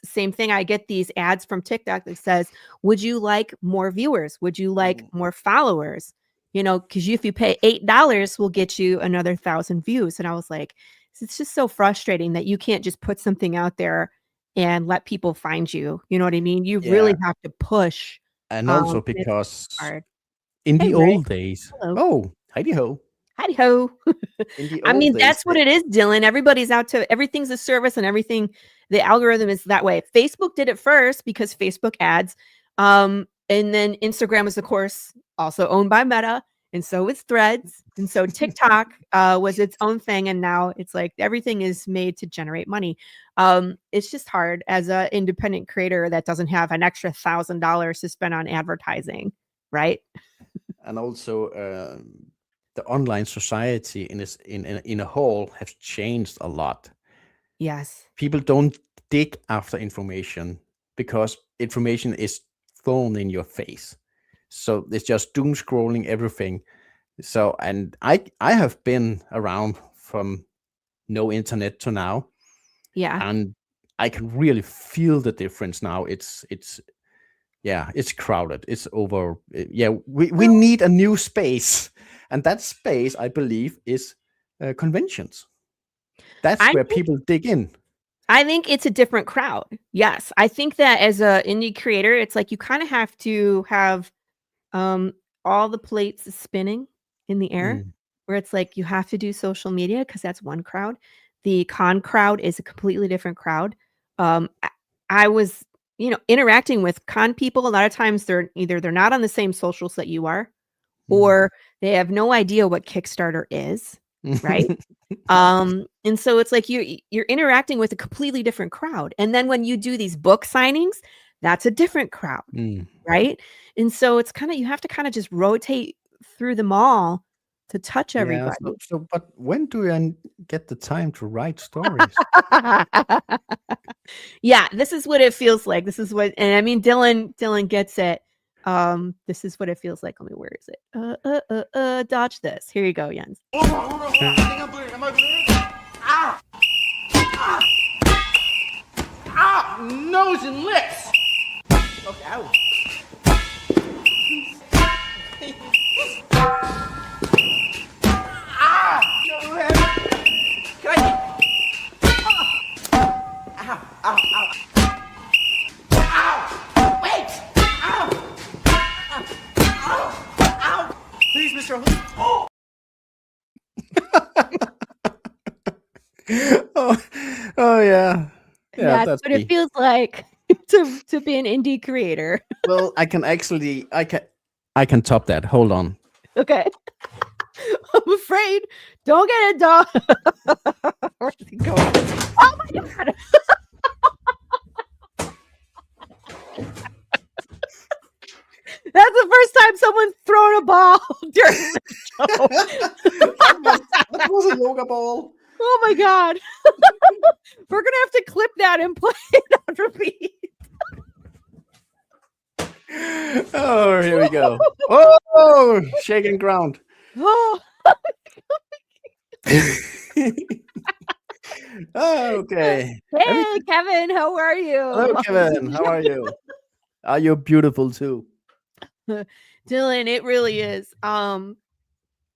same thing. I get these ads from TikTok that says, would you like more viewers? Would you like more followers? Because if you pay $8, we'll get you another 1,000 views. And I was like, it's just so frustrating that you can't just put something out there and let people find you. You know what I mean? You really have to push. And also because in the old days, heidi ho. Heidi ho. I mean, that's what it is, Dylan. Everybody's out to, everything's a service, and everything, the algorithm is that way. Facebook did it first because Facebook ads. And then Instagram is, of course, also owned by Meta, and so is Threads. And so TikTok was its own thing, and now it's like everything is made to generate money. It's just hard as an independent creator that doesn't have an extra $1,000 to spend on advertising, right? And also, the online society in a whole has changed a lot. Yes. People don't dig after information because information is thrown in your face. So it's just doom scrolling everything. So, and I have been around from no internet to now. Yeah. And I can really feel the difference now. It's crowded. It's over. We need a new space. And that space, I believe, is conventions. That's where people dig in. I think it's a different crowd. Yes. I think that as an indie creator, it's like you kind of have to have all the plates spinning in the air, where it's like you have to do social media because that's one crowd. The con crowd is a completely different crowd. I was, interacting with con people. A lot of times they're not on the same socials that you are, or they have no idea what Kickstarter is. Right. And so it's like you're interacting with a completely different crowd. And then when you do these book signings, that's a different crowd. Right. And so it's you have to kind of just rotate through them all to touch everybody. But when do I get the time to write stories? Yeah, this is what it feels like. This is what, and I mean, Dylan gets it. This is what it feels like. Where is it? Dodge this. Here you go, Jens. Hold on. I think I'm bleeding. Am I bleeding? Nose and lips. Okay. Please, Mr. Hostess. Oh yeah. Yeah, That's what it feels like to be an indie creator. Well, I can top that. Hold on. Okay. I'm afraid. Don't get a dog. Where's he going? Oh my god. That's the first time someone's thrown a ball during the show. That was a yoga ball. Oh my god. We're gonna have to clip that and play it on repeat. Oh, here we go. Oh, shaking ground. Oh. Okay. Hey, Kevin, how are you? Hello, Kevin. How are you? Are you beautiful too? Dylan, it really is. And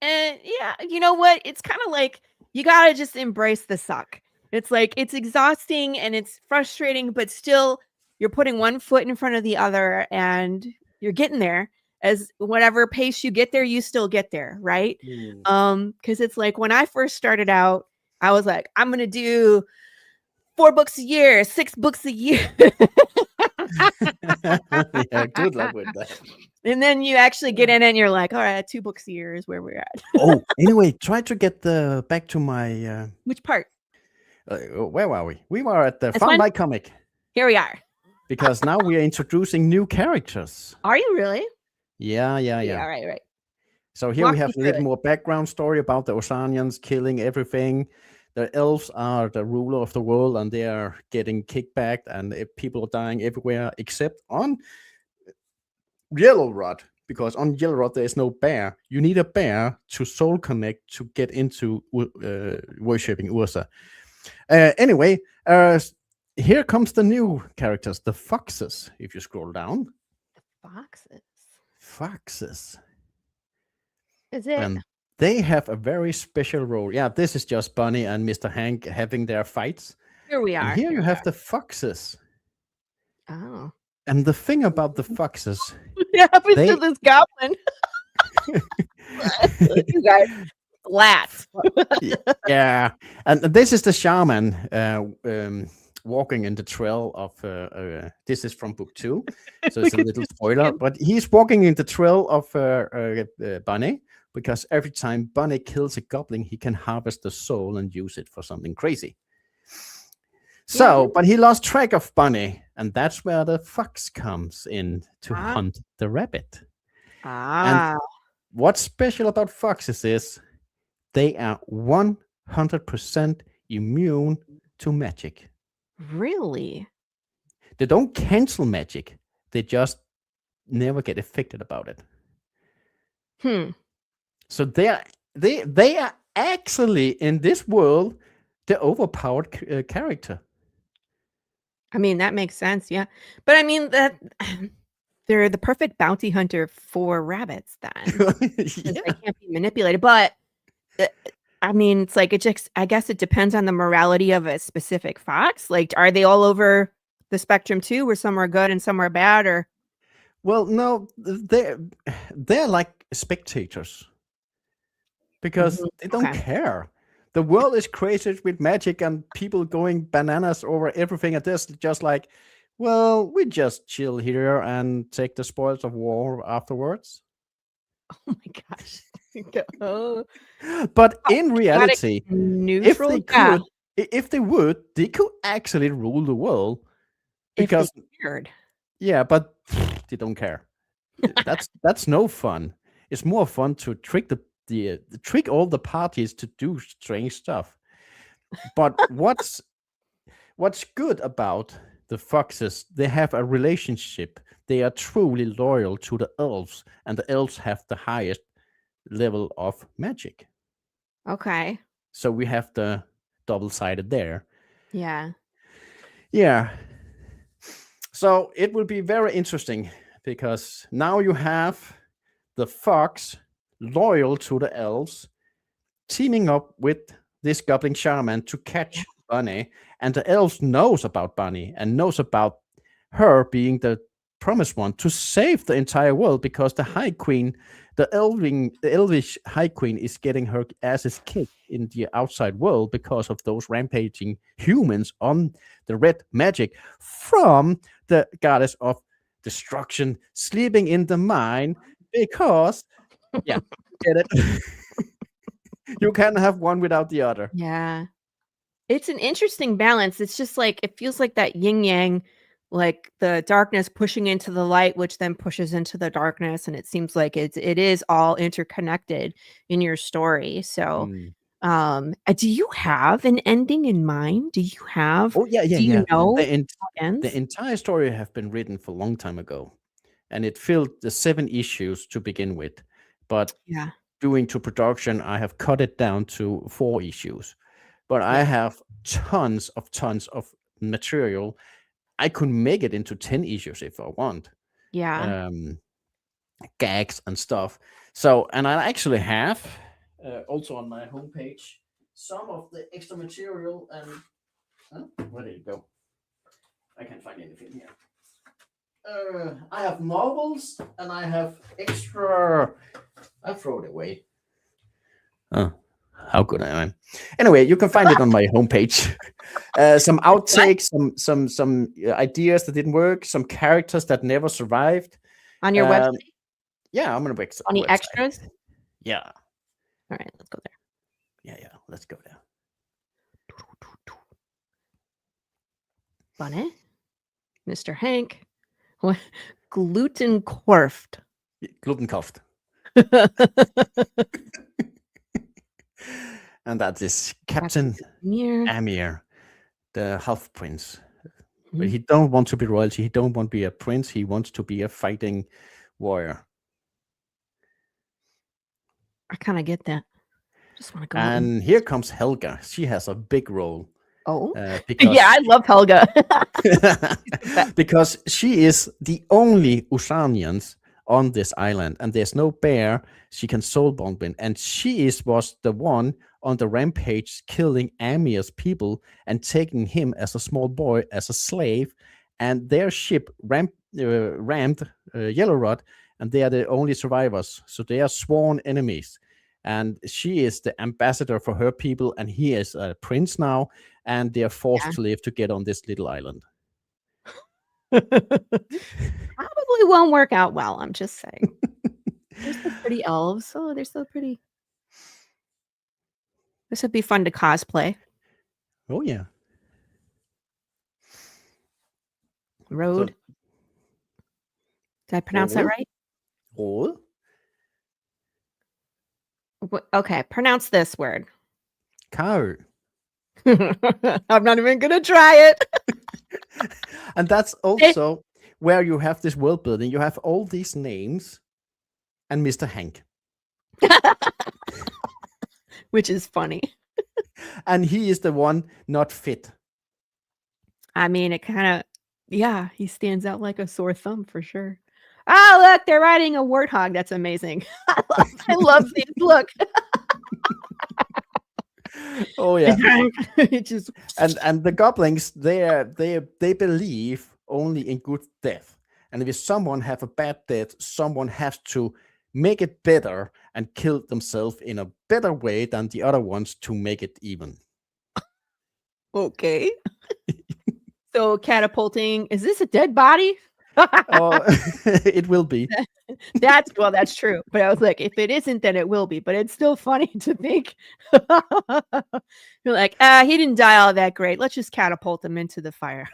yeah, you know what? It's kind of like you gotta just embrace the suck. It's like it's exhausting and it's frustrating, but still you're putting one foot in front of the other and you're getting there. As whatever pace you get there, you still get there, right? Because it's like when I first started out, I was like, I'm gonna do 4 books a year, 6 books a year. Yeah, good luck with that. And then you actually get in and you're like, all right, 2 books a year is where we're at. Oh, anyway, try to get back to my Which part? where were we? We were at the This Found one? My Comic. Here we are. Because now we are introducing new characters. Are you really? Yeah. Right. So here Walk we have me a through little it. more background story about the Osanians killing everything. The elves are the ruler of the world and they are getting kickback and people are dying everywhere except on Yellow Rod. Because on Yellow Rod there is no bear. You need a bear to soul connect to get into worshipping Ursa. Anyway, here comes the new characters, the foxes. If you scroll down. Foxes. Is it? And they have a very special role. Yeah, this is just Bunneh and Mr. Hank having their fights. Here we are. And here you have the foxes. Oh. And the thing about the foxes, What happens to this goblin? You guys, flat. yeah. And this is the shaman walking in the trail of. This is from book 2, so it's a little spoiler. But he's walking in the trail of Bunneh because every time Bunneh kills a goblin, he can harvest the soul and use it for something crazy. So, but he lost track of Bunneh, and that's where the fox comes in to hunt the rabbit. And what's special about foxes is they are 100% immune to magic. Really? They don't cancel magic. They just never get affected about it. So they are actually in this world the overpowered character. I mean, that makes sense, yeah. But I mean that they're the perfect bounty hunter for rabbits then. They can't be manipulated. But I mean, it's like I guess it depends on the morality of a specific fox. Like, are they all over the spectrum too, where some are good and some are bad? Or well, no, they're like spectators because they don't care. The world is crazy with magic and people going bananas over everything. And this just like, well, we just chill here and take the spoils of war afterwards. Oh my gosh. But in reality, if they would, they could actually rule the world. Because yeah, but they don't care. That's no fun. It's more fun to trick trick all the parties to do strange stuff. But what's good about the foxes, they have a relationship. They are truly loyal to the elves, and the elves have the highest level of magic. Okay. So we have the double-sided there. Yeah. So it will be very interesting because now you have the fox, loyal to the elves, teaming up with this goblin shaman to catch Bunneh. And the elves knows about Bunneh and knows about her being the promised one to save the entire world, because the High Queen, the elvish High Queen, is getting her asses kicked in the outside world because of those rampaging humans on the red magic from the goddess of destruction sleeping in the mine. Because, yeah, get it? You can't have one without the other. Yeah. It's an interesting balance. It's just like, it feels like that yin yang, like the darkness pushing into the light, which then pushes into the darkness. And it seems like it is all interconnected in your story. So, do you have an ending in mind? Do you have, do you know, the entire story have been written for a long time ago, and it filled the 7 issues to begin with. But doing to production, I have cut it down to 4 issues. But I have tons of material. I could make it into 10 issues if I want. Yeah. Gags and stuff. So, and I actually have also on my homepage some of the extra material. And where did it go? I can't find anything here. I have novels and I have extra. I throw it away. Oh, how good I am. Anyway, you can find it on my homepage. Some outtakes, some ideas that didn't work, some characters that never survived. On your website? Yeah, I'm on a website. On the extras? Yeah. All right, let's go there. Yeah, let's go there. Bunneh, Mr. Hank, Glutenkorft. Glutenkorft. And that is Captain Amir, the half prince. But he don't want to be royalty. He don't want to be a prince. He wants to be a fighting warrior. I kind of get that. Just want to go. And here comes Helga. She has a big role. Oh, because, yeah, I love Helga. Because she is the only Usanians on this island, and there's no bear she can soulbond with. And she was the one on the rampage killing Amir's people and taking him as a small boy as a slave. And their ship rammed Yellow Rod, and they are the only survivors. So they are sworn enemies. And she is the ambassador for her people, and he is a prince now, and they are forced to live to get on this little island. Probably won't work out well, I'm just saying. They're so pretty elves. Oh, they're so pretty. This would be fun to cosplay. Oh, yeah. Road. Did I pronounce that right? Road. Okay, pronounce this word. Cow. I'm not even going to try it. And that's also where you have this world building. You have all these names and Mr. Hank. Which is funny. And he is the one not fit. I mean, it kind of, he stands out like a sore thumb for sure. Oh, look, they're riding a warthog. That's amazing. I love these. Look. Oh yeah. And the goblins, they believe only in good death. And if someone have a bad death, someone has to make it better and kill themselves in a better way than the other ones to make it even. Okay. So catapulting, is this a dead body? It will be. That's true. But I was like, if it isn't, then it will be. But it's still funny to think. You're like, he didn't die all that great. Let's just catapult him into the fire.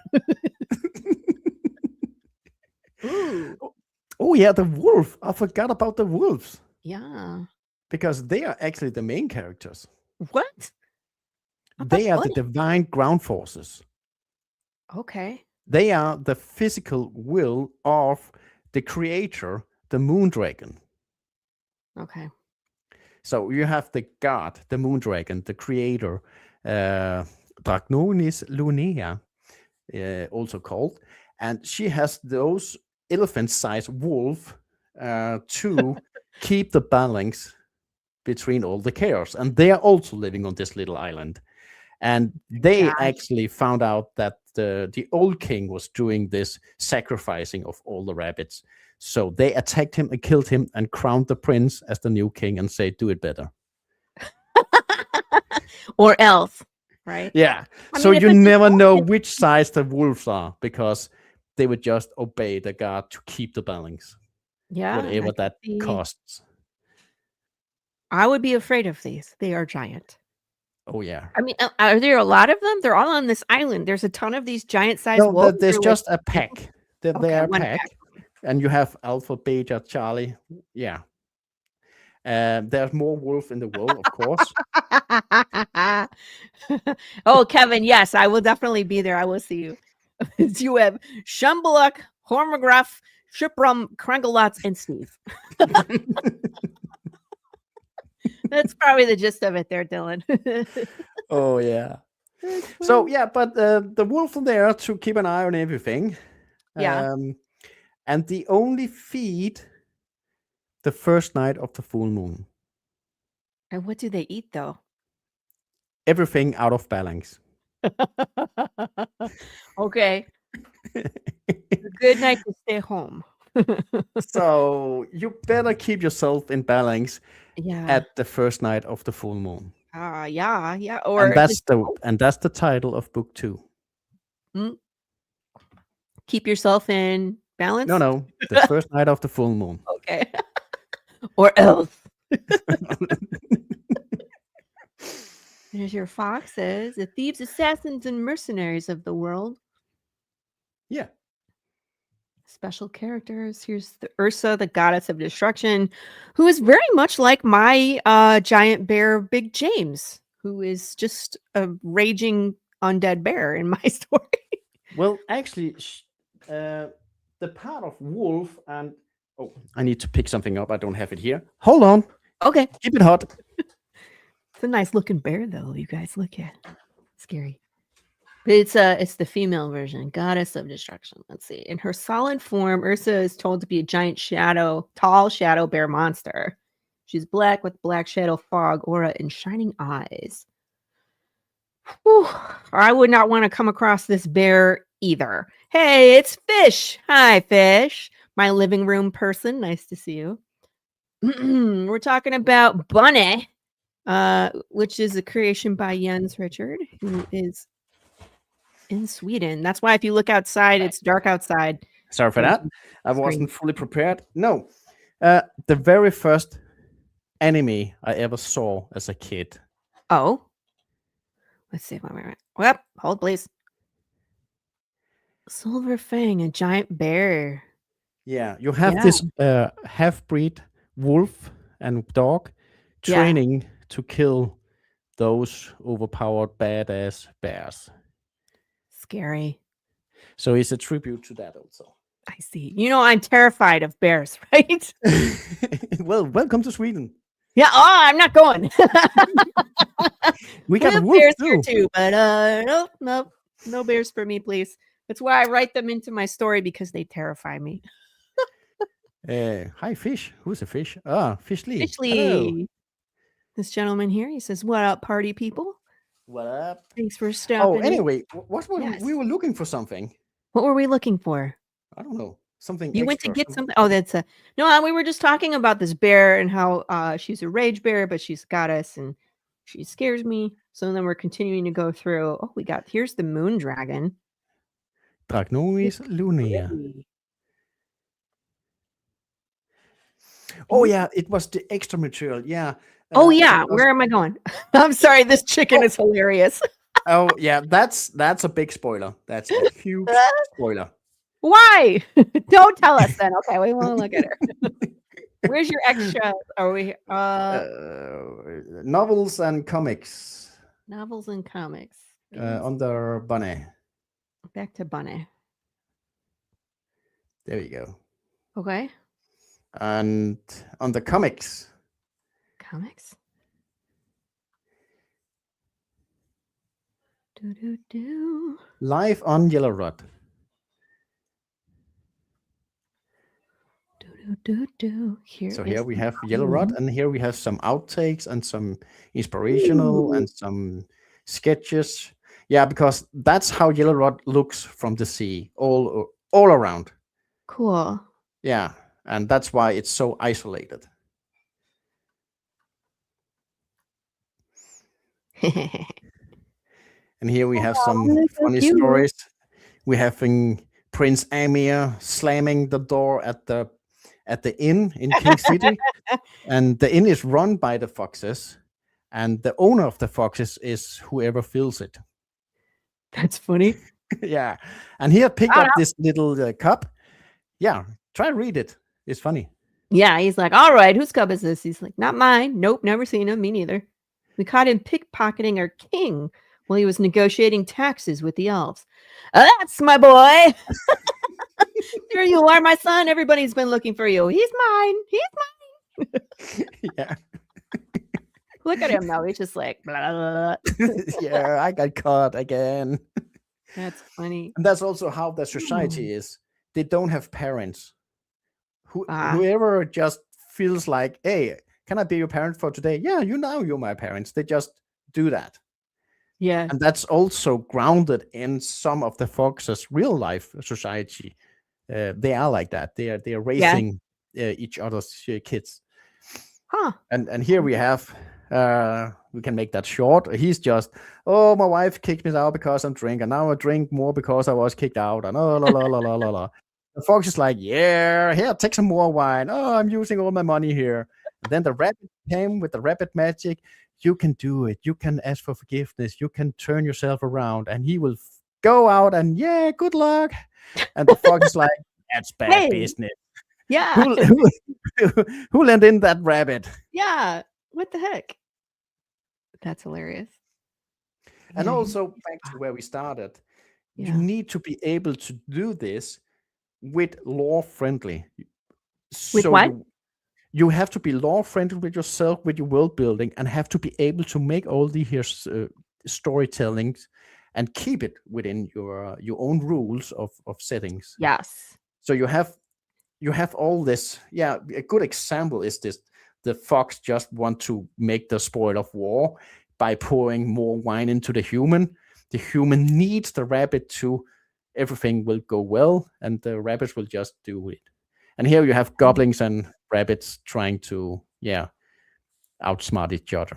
Oh yeah, the wolf. I forgot about the wolves. Yeah. Because they are actually the main characters. What? They are the divine ground forces. Okay. They are the physical will of the creator, the moon dragon. Okay. So you have the god, the moon dragon, the creator, Dragnonis Lunea, also called. And she has those elephant-sized wolf to keep the balance between all the chaos, and they are also living on this little island. And they actually found out that the old king was doing this sacrificing of all the rabbits. So they attacked him and killed him and crowned the prince as the new king and say, do it better. Or else, right? Yeah. So you never know which size the wolves are, because they would just obey the god to keep the balance. Yeah. Whatever that costs. I would be afraid of these. They are giant. Oh, yeah. I mean, are there a lot of them? They're all on this island. There's a ton of these giant-sized wolves. There's just a pack. They are a pack. Pack. And you have Alpha, Beta, Charlie. Yeah. There's more wolf in the world, of course. Oh, Kevin, yes, I will definitely be there. I will see you. You have Shumbaluk, Hormograph, Shiprum, Krangalots, and Steve. That's probably the gist of it there, Dylan. Oh, yeah. So, yeah, but the wolves are there to keep an eye on everything. Yeah. And they only feed the first night of the full moon. And what do they eat, though? Everything out of balance. Okay. A good night to stay home. So you better keep yourself in balance Yeah. at the first night of the full moon. Yeah. Or and that's the title of book 2. Keep yourself in balance? No. The first night of the full moon. Okay. Or else. There's your foxes, the thieves, assassins, and mercenaries of the world. Yeah. Special characters. Here's the Ursa, the goddess of destruction, who is very much like my giant bear, Big James, who is just a raging undead bear in my story. Well, actually, the part of wolf and... Oh, I need to pick something up. I don't have it here. Hold on. Okay. Keep it hot. It's a nice looking bear, though. You guys look at it. Scary. But it's the female version, goddess of destruction. Let's see. In her solid form, Ursa is told to be a giant tall shadow bear monster. She's black with black shadow fog, aura, and shining eyes. Whew. I would not want to come across this bear either. Hey, it's Fish. Hi, Fish. My living room person. Nice to see you. We're talking about Bunneh, which is a creation by Jens Richard, who is in Sweden. That's why if you look outside, it's dark outside. Sorry for that. I wasn't fully prepared. No. The very first anime I ever saw as a kid. Oh. Let's see. Wait. Well, hold, please. Silver Fang, a giant bear. Yeah, you have this half-breed wolf and dog training to kill those overpowered badass bears. Scary. So it's a tribute to that also. I see. You know, I'm terrified of bears, right? Well, welcome to Sweden. Yeah. Oh, I'm not going. We got bears too. here too, but no bears for me, please. That's why I write them into my story, because they terrify me. Hi, Fish. Who's a fish? Fish Lee. Fish Lee. This gentleman here, he says, "What up, party people? What up? Thanks for stopping." Oh, anyway, we were looking for something. What were we looking for? I don't know. Something. You went to get something. Oh, that's no. We were just talking about this bear and how she's a rage bear, but she's a goddess and she scares me. So then we're continuing to go through. Oh, here's the moon dragon. Dragnoris lunae. Oh yeah, it was the extra material. Yeah. Oh yeah, where am I going? I'm sorry, this chicken is hilarious. Oh yeah, that's a big spoiler. That's a huge spoiler. Why? Don't tell us then. Okay, we won't look at her. Where's your extra? Are we novels and comics? Novels and comics. Under Bunneh. Back to Bunneh. There you go. Okay. And on the comics. Comics? Live on Yellow Rod. Here we have Yellow Rod, and here we have some outtakes and some inspirational and some sketches. Yeah, because that's how Yellow Rod looks from the sea, all around. Cool. Yeah, and that's why it's so isolated. And here we have some funny stories. We're having Prince Amir slamming the door at the inn in King City, and the inn is run by the foxes, and the owner of the foxes is whoever fills it. That's funny. Yeah, and he had picked up this little cup. Yeah, try and read it. It's funny. Yeah, he's like, all right, whose cup is this? He's like, not mine. Nope, never seen him. Me neither. We caught him pickpocketing our king while he was negotiating taxes with the elves. That's my boy. Here you are, my son. Everybody's been looking for you. He's mine. He's mine. Yeah. Look at him, though. He's just like, blah, blah, blah. Yeah, I got caught again. That's funny. And that's also how the society is. They don't have parents. Whoever just feels like, hey, can I be your parent for today? Yeah, you're my parents. They just do that. Yeah. And that's also grounded in some of the foxes' real life society. They are like that. They are raising each other's kids. Huh. And here we have, we can make that short. He's just, oh, my wife kicked me out because I'm drinking. Now I drink more because I was kicked out. And oh, la, la, la, la, la, la. The fox is like, yeah, here, take some more wine. Oh, I'm using all my money here. And then the rabbit came with the rabbit magic. You can do it. You can ask for forgiveness. You can turn yourself around. And he will go out and, yeah, good luck. And the fox is like, that's bad business. Yeah. Who lent in that rabbit? Yeah. What the heck? That's hilarious. And also, back to where we started, you need to be able to do this with law-friendly. With what? You have to be law-friendly with yourself, with your world building, and have to be able to make all these storytellings and keep it within your own rules of settings. Yes. So you have all this. Yeah, a good example is this: the fox just want to make the spoil of war by pouring more wine into the human. The human needs the rabbit to. Everything will go well, and the rabbits will just do it. And here you have goblins and rabbits trying to, outsmart each other.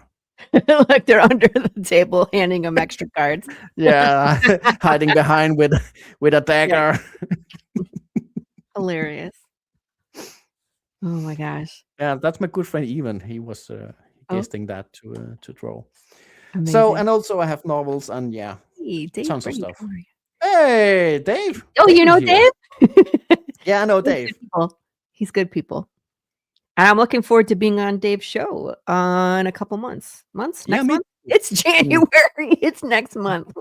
Like they're under the table handing them extra cards. Yeah, hiding behind with a dagger. Yeah. Hilarious. Oh my gosh. Yeah, that's my good friend Evan. He was guessing that to draw. Amazing. So, and also I have novels and hey, Dave, tons of stuff. Hey, Dave. Oh, you know Dave? Yeah, I know Dave. He's good people. And I'm looking forward to being on Dave's show in a couple months. Next month? It's January. It's next month.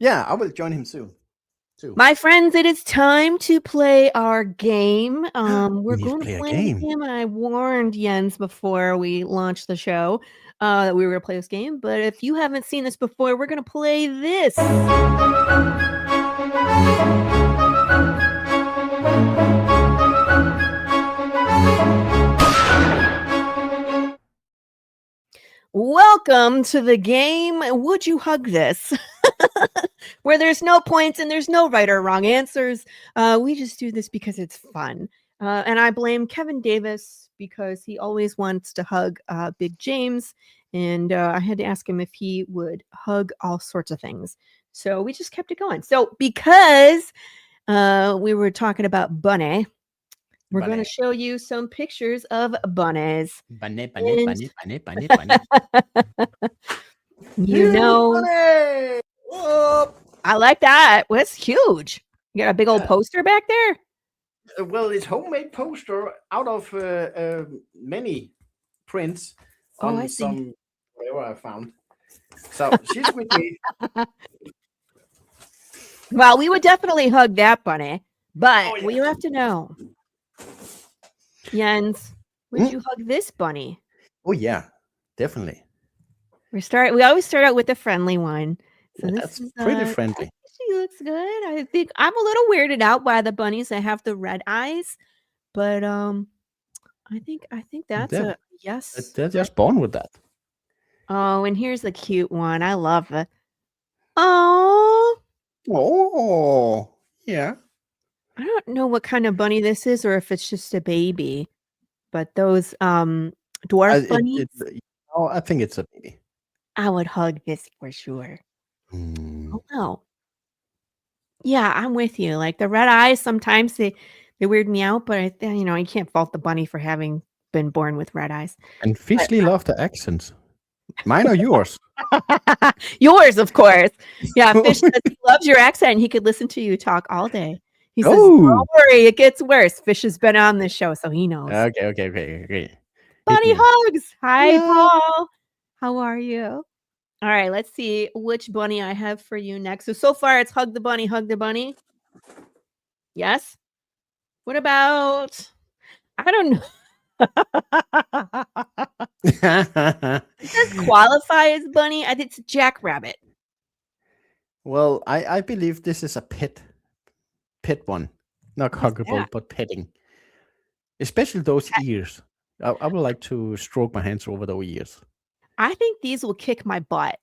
Yeah, I will join him soon. Too. My friends, it is time to play our game. We're going to play a game. I warned Jens before we launched the show that we were going to play this game. But if you haven't seen this before, we're going to play this. Welcome to the game. Would you hug this? Where there's no points and there's no right or wrong answers. We just do this because it's fun. And I blame Kevin Davis because he always wants to hug Big James. And I had to ask him if he would hug all sorts of things. So we just kept it going. So because we were talking about Bunneh, we're going to show you some pictures of bunnies. Bunneh. You know, Bunneh! I like that. Well, it's huge. You got a big old poster back there? Well, it's homemade poster out of many prints on some whatever I found. So she's with me. Well, we would definitely hug that bunny, but you have to know. Jens, would you hug this bunny? Oh yeah, definitely. We always start out with the friendly one. So that's pretty friendly. She looks good. I think I'm a little weirded out by the bunnies that have the red eyes, but I think that's a yes. They're just born with that. Oh, and here's the cute one. I love it. Oh. Oh, yeah. I don't know what kind of bunny this is or if it's just a baby, but those dwarf bunnies. I think it's a baby. I would hug this for sure. Mm. Oh no. Yeah, I'm with you. Like the red eyes, sometimes they weird me out, but you can't fault the bunny for having been born with red eyes. And Fishley love the accents. Mine or yours? Yours, of course. Yeah, Fish says he loves your accent and he could listen to you talk all day. He says, don't worry, it gets worse. Fish has been on this show, so he knows. Okay. Bunny hugs. Hi, Paul. How are you? All right, let's see which bunny I have for you next. So far it's hug the bunny, hug the bunny. Yes? What about, I don't know. It does qualify as bunny. I think it's a jackrabbit. Well, I believe this is a pet one. Not huggable, but petting. Especially those ears. I would like to stroke my hands over those ears. I think these will kick my butt.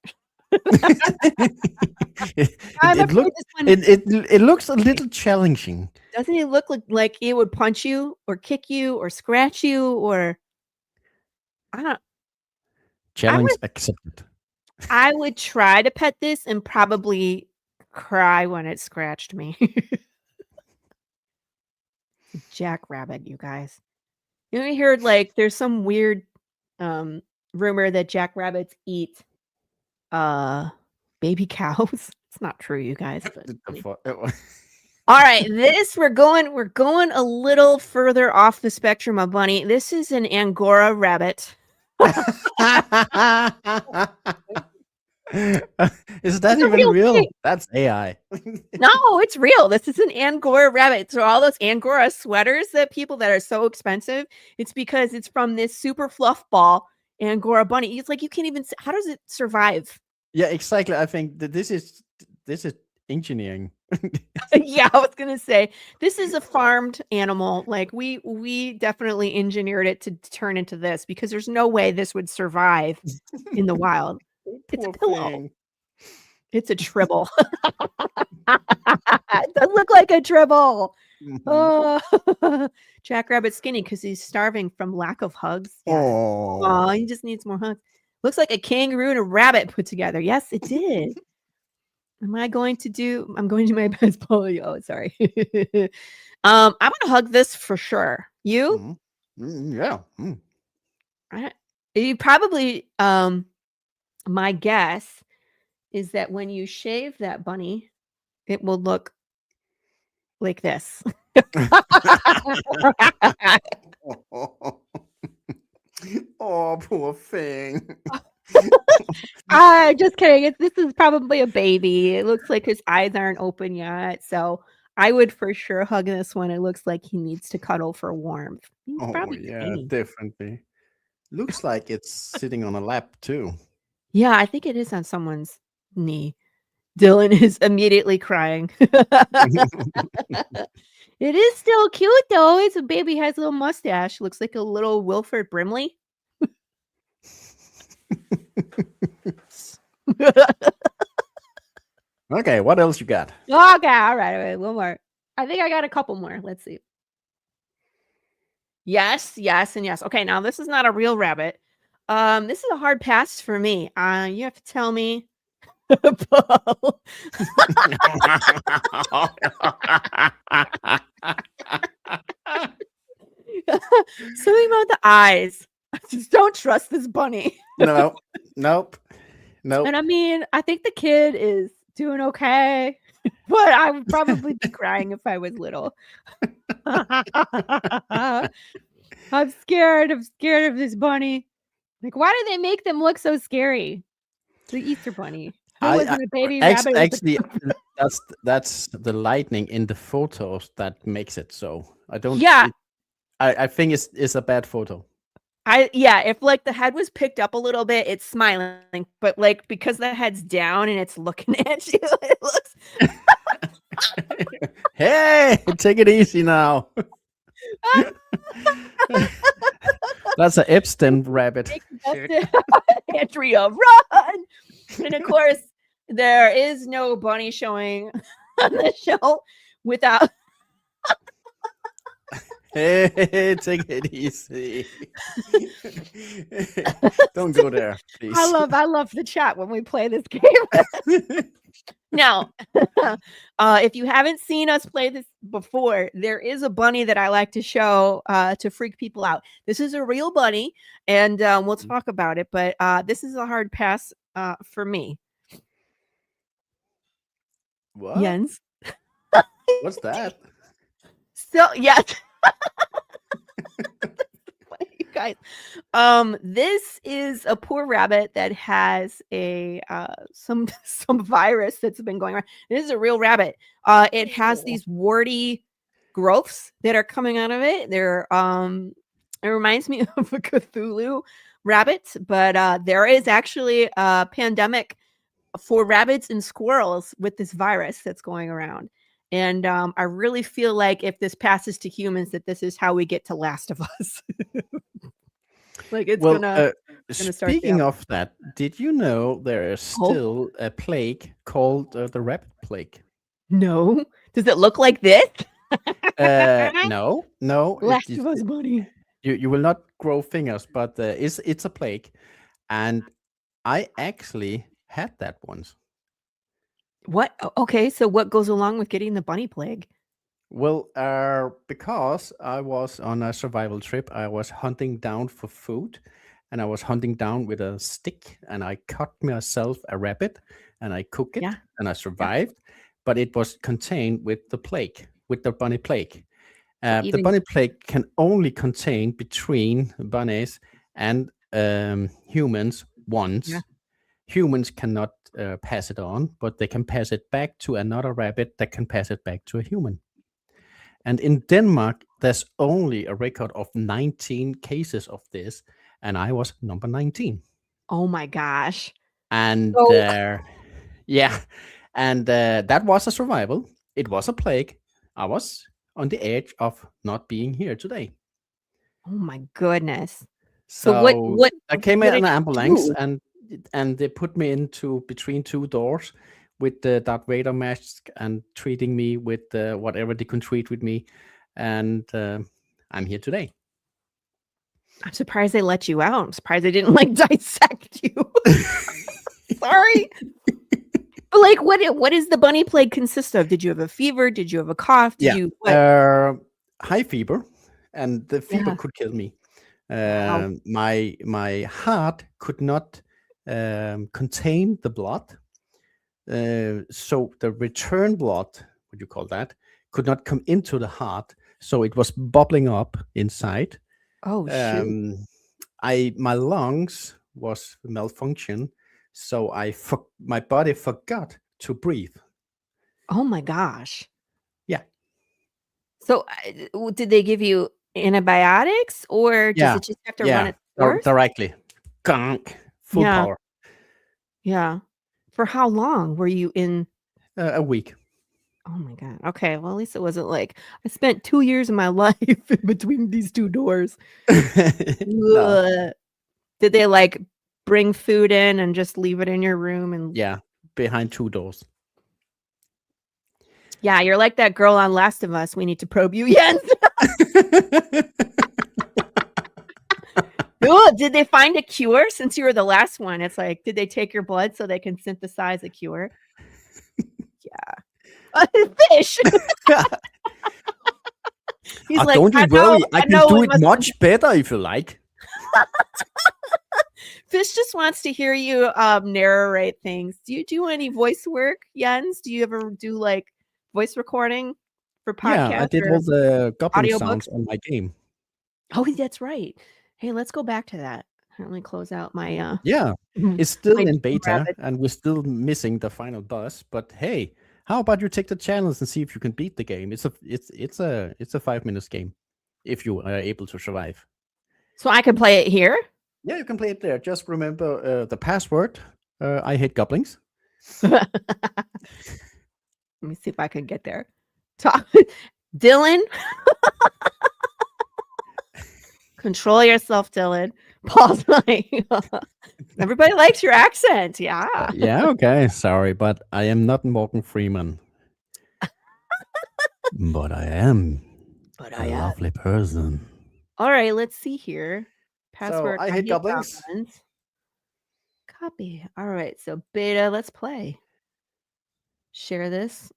It looks a little challenging. Doesn't it look like it would punch you or kick you or scratch you or I don't. Challenge accepted. I would try to pet this and probably cry when it scratched me. Jackrabbit, you guys. You ever heard like there's some weird rumor that jackrabbits eat baby cows? It's not true, you guys. But all right, we're going a little further off the spectrum of bunny. This is an Angora rabbit. Is that even real? That's AI. No, it's real. This is an Angora rabbit. So all those Angora sweaters that are so expensive, it's because it's from this super fluff ball Angora bunny. It's like you can't even. How does it survive? Yeah, exactly. I think that this is engineering. Yeah, I was gonna say this is a farmed animal. Like we definitely engineered it to turn into this because there's no way this would survive in the wild. It's a pillow. Thing. It's a tribble. It does look like a tribble. Oh, Jackrabbit's skinny because he's starving from lack of hugs. Oh, he just needs more hugs. Looks like a kangaroo and a rabbit put together. Yes, it did. I'm going to do my best polio. Oh, sorry. I'm gonna hug this for sure. You? Yeah. You probably my guess is that when you shave that bunny, it will look like this. Oh, poor thing. Just kidding. This is probably a baby. It looks like his eyes aren't open yet. So I would for sure hug this one. It looks like he needs to cuddle for warmth. He's probably tiny. Definitely. Looks like it's sitting on a lap too. Yeah, I think it is on someone's knee. Dylan is immediately crying. It is still cute though. It's a baby, has a little mustache. Looks like a little Wilford Brimley. Okay, what else you got? Okay, all right, one more. I think I got a couple more. Let's see. Yes, and yes. Okay, now this is not a real rabbit. This is a hard pass for me. You have to tell me. Paul. Something about the eyes. I just don't trust this bunny. Nope. And I mean, I think the kid is doing okay, but I would probably be crying if I was little. I'm scared of this bunny. Like, why do they make them look so scary? The Easter bunny. It wasn't a baby rabbit. Actually, that's the lightning in the photos that makes it so. I don't. Yeah. I think it's a bad photo. If like the head was picked up a little bit, it's smiling, but like because the head's down and it's looking at you, it looks Hey, take it easy now. That's an Epstein rabbit. Andrea, run! And of course, there is no bunny showing on the show without. Hey, take it easy. Don't go there, please. I love the chat when we play this game. Now, if you haven't seen us play this before, there is a bunny that I like to show to freak people out. This is a real bunny, and we'll talk about it, but this is a hard pass for me. What? Jens? What's that? So, yes. You guys, this is a poor rabbit that has a some virus that's been going around. This is a real rabbit. It has these warty growths that are coming out of it. They're it reminds me of a Cthulhu rabbit, but there is actually a pandemic for rabbits and squirrels with this virus that's going around. And I really feel like if this passes to humans, that this is how we get to Last of Us. Like it's gonna start. Speaking of that, did you know there is still a plague called the rabbit plague? No. Does it look like this? No. Last of Us, buddy. You will not grow fingers, but it's a plague, and I actually had that once. What? Okay, so what goes along with getting the bunny plague? Well, because I was on a survival trip, I was hunting down for food, and I was hunting down with a stick, and I cut myself a rabbit, and I cooked it, and I survived, but it was contained with the plague, with the bunny plague. The bunny plague can only contain between bunnies and humans once. Yeah. Humans cannot pass it on, but they can pass it back to another rabbit that can pass it back to a human. And in Denmark, there's only a record of 19 cases of this, and I was number 19. Oh my gosh. And that was a survival. It was a plague. I was on the edge of not being here today. Oh my goodness. So what I came in an ambulance and they put me into between two doors with the Darth Vader mask and treating me with whatever they can treat with me. And I'm here today. I'm surprised they let you out. I'm surprised they didn't like dissect you. Sorry. But like, what does the bunny plague consist of? Did you have a fever? Did you have a cough? High fever, and the fever could kill me. Wow. My heart could not contain the blood. So the return blood, what you call that, could not come into the heart. So it was bubbling up inside. Oh, shoot. My lungs was malfunction. So my body forgot to breathe. Oh my gosh. Yeah. So did they give you antibiotics or does it just have to run its course? Directly. Gunk. Full power. Yeah. For how long were you in? A week. Oh my God. Okay. Well, at least it wasn't like I spent 2 years of my life in between these two doors. No. Did they like bring food in and just leave it in your room? And behind two doors. Yeah, you're like that girl on Last of Us. We need to probe you, Jens. Ooh, did they find a cure since you were the last one? It's like, did they take your blood so they can synthesize a cure? Yeah. Fish. He's like, don't you worry. I can do it much better if you like. Fish just wants to hear you narrate things. Do you do any voice work, Jens? Do you ever do like voice recording for podcasts? Yeah, I did all the goblin sounds on my game. Oh, that's right. Hey, let's go back to that. Let me close out my it's still in beta and we're still missing the final boss, but hey, how about you take the challenge and see if you can beat the game? It's a 5 minutes game if you are able to survive. So I can play it here? Yeah, you can play it there. Just remember the password. I hate goblins. Let me see if I can get there. Talk, Dylan. Control yourself, Dylan. Paul's like, everybody likes your accent. Yeah. Yeah, okay. Sorry, but I am not Morgan Freeman. But I am a lovely person. All right, let's see here. Password. So I hate goblins. Copy. All right, so beta, let's play. Share this.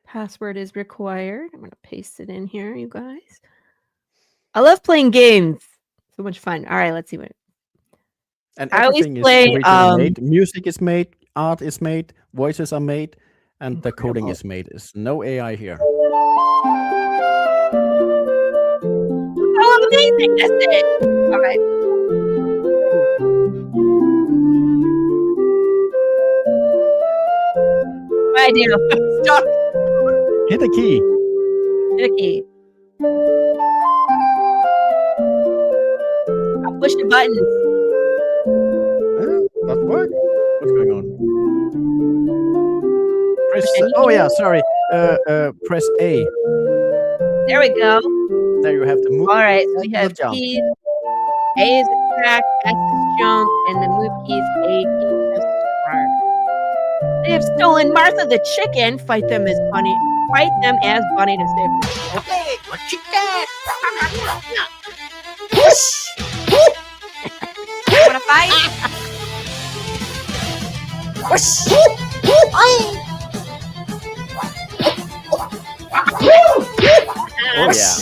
Password is required. I'm going to paste it in here, you guys. I love playing games. So much fun. All right, let's see what. And everything is made. Music is made, art is made, voices are made, and the coding is made. There's no AI here. Oh, amazing! That's it. All right. What I do? Stop. Hit a key. Hit a key. I'll push the buttons. That work? What's going on? Press. Oh yeah, sorry. Press A. There we go. There you have to move. All right, so we have keys. A is attack, S is jump, and the move keys A keys to start. They have stolen Martha the chicken. Fight them as Bunny. Fight them as Bunny to save them. Okay, what you got? You wanna fight? Oh yeah.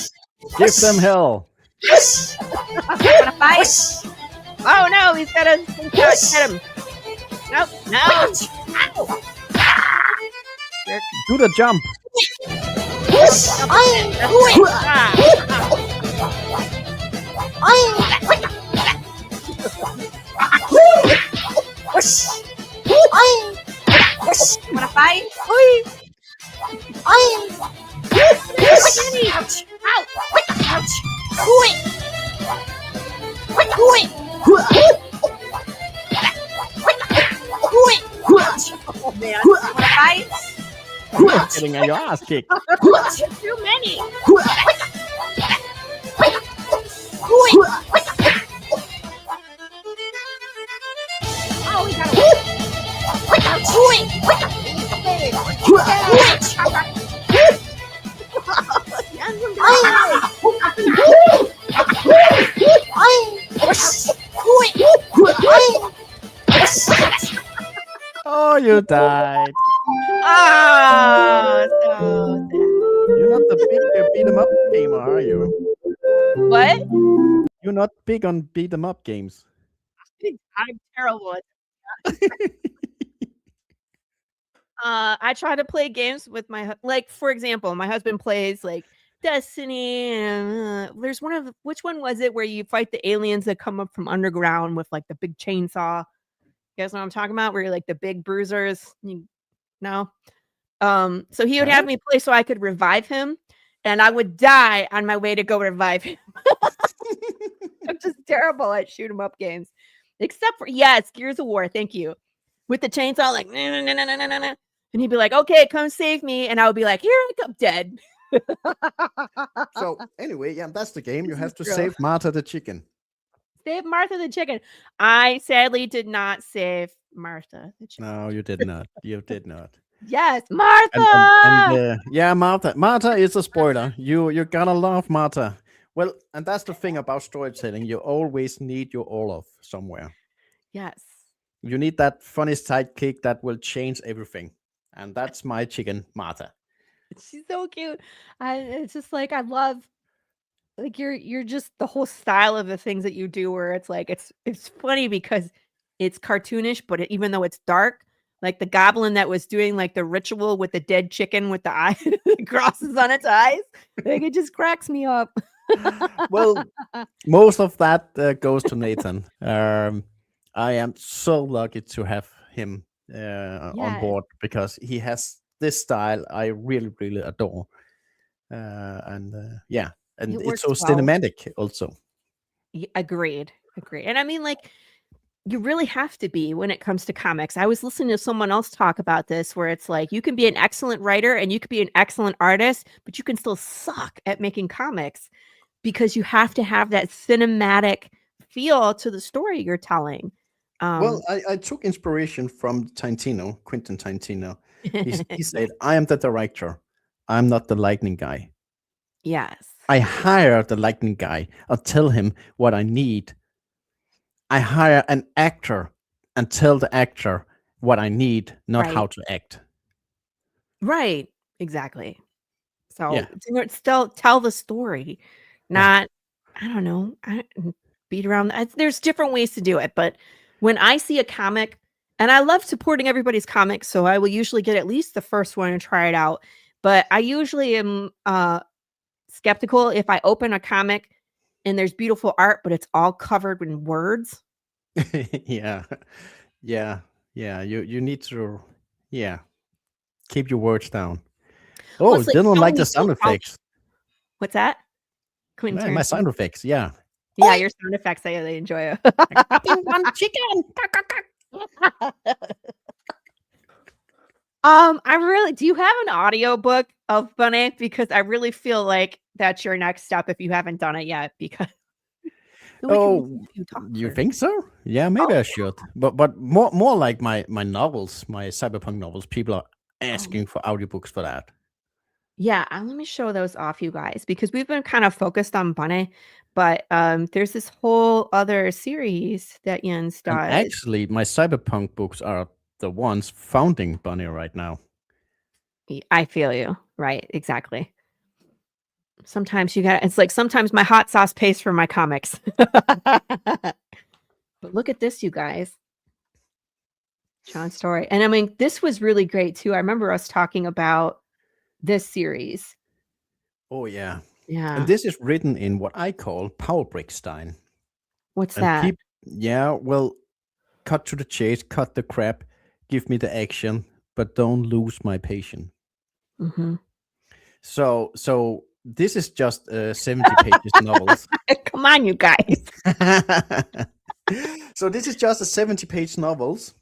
Give them hell. Wanna fight? Oh no, he's got a hit him. Nope, no. Do the jump. Wanna fight? Oh man, wanna fight? Getting your ass kicked. Too many. Oh, we got Oh, you died. Oh, so sad. You're not the big beat 'em up gamer, are you? What? You're not big on beat 'em up games. I'm terrible at I try to play games with my like, for example, my husband plays like Destiny, and there's which one was it where you fight the aliens that come up from underground with like the big chainsaw? You guys know what I'm talking about? Where you're like the big bruisers. No. So he would have me play so I could revive him, and I would die on my way to go revive him. I'm just terrible at shoot 'em up games. Except for Gears of War, thank you. With the chainsaw, like nah. And he'd be like, okay, come save me. And I would be like, here I come, dead. So anyway, yeah, that's the game. You have to save Martha the chicken. Save Martha the chicken. I sadly did not save Martha the chicken. No, you did not. You did not. Yes, Martha. Yeah, Martha. Martha is a spoiler. You're gonna love Martha. Well, and that's the thing about storytelling. You always need your Olaf somewhere. Yes. You need that funny sidekick that will change everything. And that's my chicken, Martha. She's so cute. It's just like I love like you're just the whole style of the things that you do where it's like it's funny because it's cartoonish, but even though it's dark, like the goblin that was doing like the ritual with the dead chicken with the eye crosses on its eyes, like it just cracks me up. Well, most of that goes to Nathan. I am so lucky to have him on board because he has this style I really, really adore. And it's so cinematic also. Agreed. And I mean, like, you really have to be when it comes to comics. I was listening to someone else talk about this where it's like you can be an excellent writer and you could be an excellent artist, but you can still suck at making comics because you have to have that cinematic feel to the story you're telling. Well, I took inspiration from Quentin Tarantino. He said, I am the director. I'm not the lightning guy. Yes. I hire the lightning guy. I'll tell him what I need. I hire an actor and tell the actor what I need, not how to act. Right. Exactly. So Yeah. still tell the story, not, I don't know, beat around. There's different ways to do it. But when I see a comic, and I love supporting everybody's comics, so I will usually get at least the first one and try it out. But I usually am skeptical if I open a comic and there's beautiful art, but it's all covered in words. Yeah. You need to, keep your words down. Oh, Well, like didn't like the sound effects. What's that? My sound effects, yeah. Yeah, your sound effects, I enjoy it. One chicken. Do you have an audiobook of Bunneh? Because I really feel like that's your next step if you haven't done it yet. Because you think so? Yeah, maybe I should. But more like my novels, my cyberpunk novels. People are asking for audiobooks for that. Yeah, let me show those off, you guys, because we've been kind of focused on Bunneh, but there's this whole other series that Jens does. And actually, my cyberpunk books are the ones founding Bunneh right now. I feel you. Right, exactly. Sometimes it's like sometimes my hot sauce pays for my comics. But look at this, you guys. John's story. And I mean, this was really great too. I remember us talking about this series. Oh, yeah. Yeah. And this is written in what I call power brick style. What's that? Well, cut to the chase, cut the crap, give me the action, but don't lose my patience. Mm-hmm. So this is just 70 pages novels. Come on, you guys. So this is just a 70-page novels,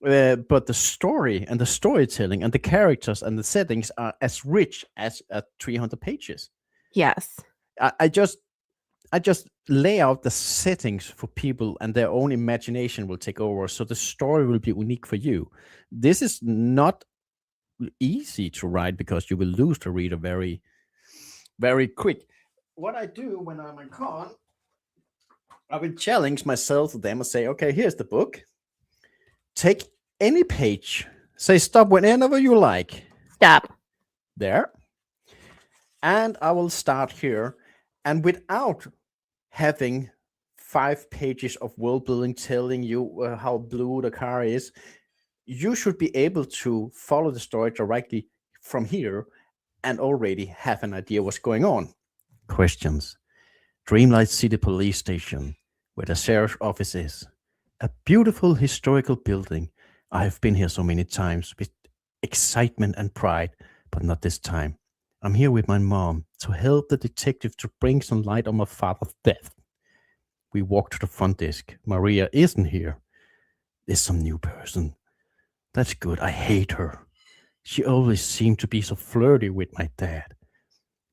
but the story and the storytelling and the characters and the settings are as rich as 300 pages. Yes. I just lay out the settings for people and their own imagination will take over. So the story will be unique for you. This is not easy to write because you will lose the reader very, very quick. What I do when I'm on con, I will challenge myself to them and say, okay, here's the book. Take any page. Say stop whenever you like. Stop. There. And I will start here. And without having 5 pages of world building telling you how blue the car is, you should be able to follow the story directly from here and already have an idea what's going on. Questions. Dreamlight City Police Station, where the sheriff's office is. A beautiful historical building. I have been here so many times with excitement and pride, but not this time. I'm here with my mom to help the detective to bring some light on my father's death. We walk to the front desk. Maria isn't here. There's some new person. That's good. I hate her. She always seemed to be so flirty with my dad.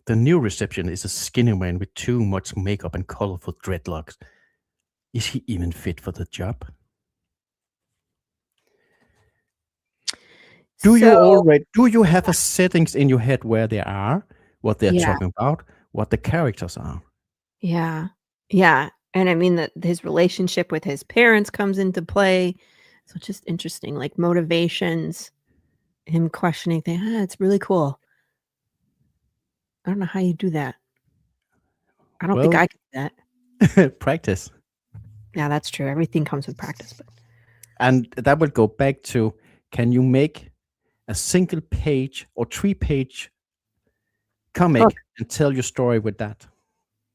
The new receptionist is a skinny man with too much makeup and colorful dreadlocks. Is he even fit for the job? Do you have a settings in your head where they are, what they're talking about, what the characters are? Yeah. Yeah. And I mean that his relationship with his parents comes into play. So it's just interesting, like motivations, him questioning things. It's really cool. I don't know how you do that. I don't think I can do that. Practice. Yeah, that's true. Everything comes with practice. But... And that would go back to, can you make a single page or 3-page comic and tell your story with that?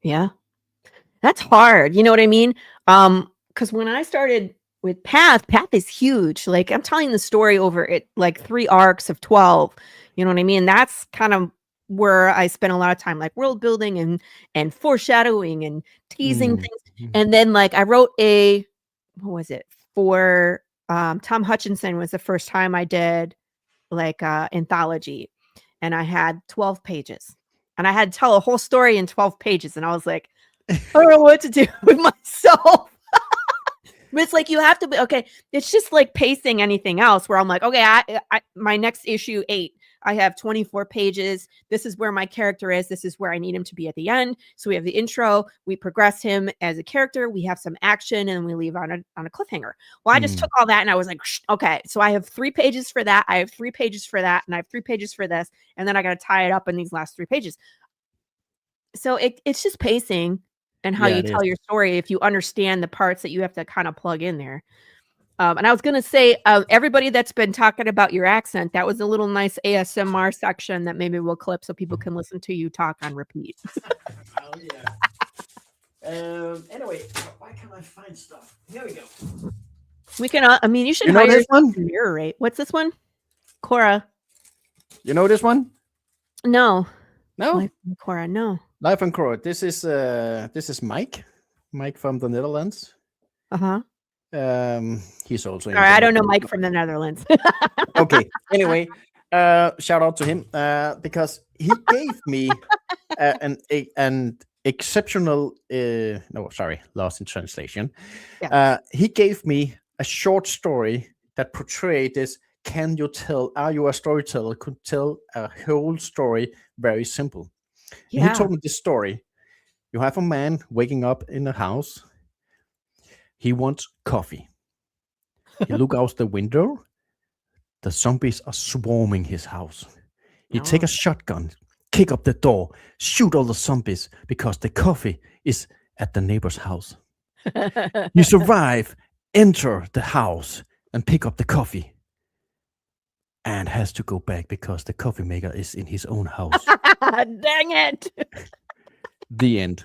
Yeah. That's hard. You know what I mean? Because when I started with Path is huge. Like I'm telling the story over it, like 3 arcs of 12. You know what I mean? That's kind of where I spent a lot of time, like world building and foreshadowing and teasing things. And then like I wrote what was it? for Tom Hutchinson was the first time I did like anthology, and I had 12 pages, and I had to tell a whole story in 12 pages, and I was like, I don't know what to do with myself. But it's like you have to be okay. It's just like pacing anything else where I'm like, okay, I my next issue 8, I have 24 pages. This is where my character is. This is where I need him to be at the end. So we have the intro. We progress him as a character. We have some action, and we leave on a cliffhanger. Well, I just took all that and I was like, okay, so I have 3 pages for that. I have 3 pages for that, and I have 3 pages for this, and then I got to tie it up in these last 3 pages. So it's just pacing and how you tell your story if you understand the parts that you have to kind of plug in there. And I was going to say, everybody that's been talking about your accent, that was a little nice ASMR section that maybe we'll clip so people can listen to you talk on repeat. Oh, yeah. Anyway, why can't I find stuff? Here we go. We can, I mean, you should know this one? Narrate. What's this one? Cora. You know this one? No. No? Life and Cora, no. Life and Cora. This is Mike. Mike from the Netherlands. Uh-huh. He's also. All right, I don't know Mike from the Netherlands. Okay. Anyway, shout out to him because he gave me an exceptional. No, sorry, lost in translation. Yeah. He gave me a short story that portrayed this. Can you tell? Are you a storyteller? Could tell a whole story very simple. Yeah. He told me this story. You have a man waking up in a house. He wants coffee. He look out the window. The zombies are swarming his house. He take a shotgun, kick up the door, shoot all the zombies because the coffee is at the neighbor's house. You survive, enter the house, and pick up the coffee. And has to go back because the coffee maker is in his own house. Dang it. The end.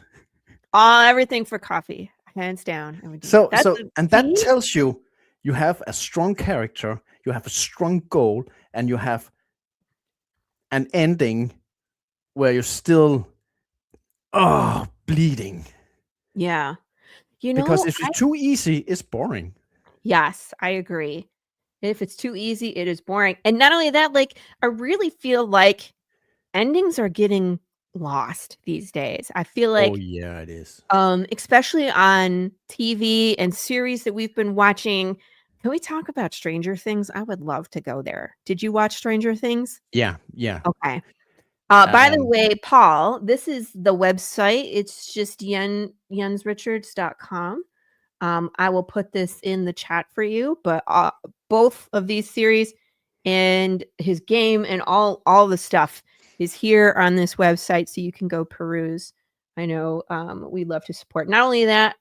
Everything for coffee. Hands down. That tells you have a strong character, you have a strong goal, and you have an ending where you're still bleeding. Yeah. Because if it's too easy, it's boring. Yes, I agree. If it's too easy, it is boring. And not only that, like I really feel like endings are getting lost these days. I feel like it is. Especially on TV and series that we've been watching. Can we talk about Stranger Things? I would love to go there. Did you watch Stranger Things? Yeah. Okay. By the way, Paul, this is the website. It's just jensrichards.com. I will put this in the chat for you, but both of these series and his game and all the stuff is here on this website, so you can go peruse. I know we love to support. Not only that,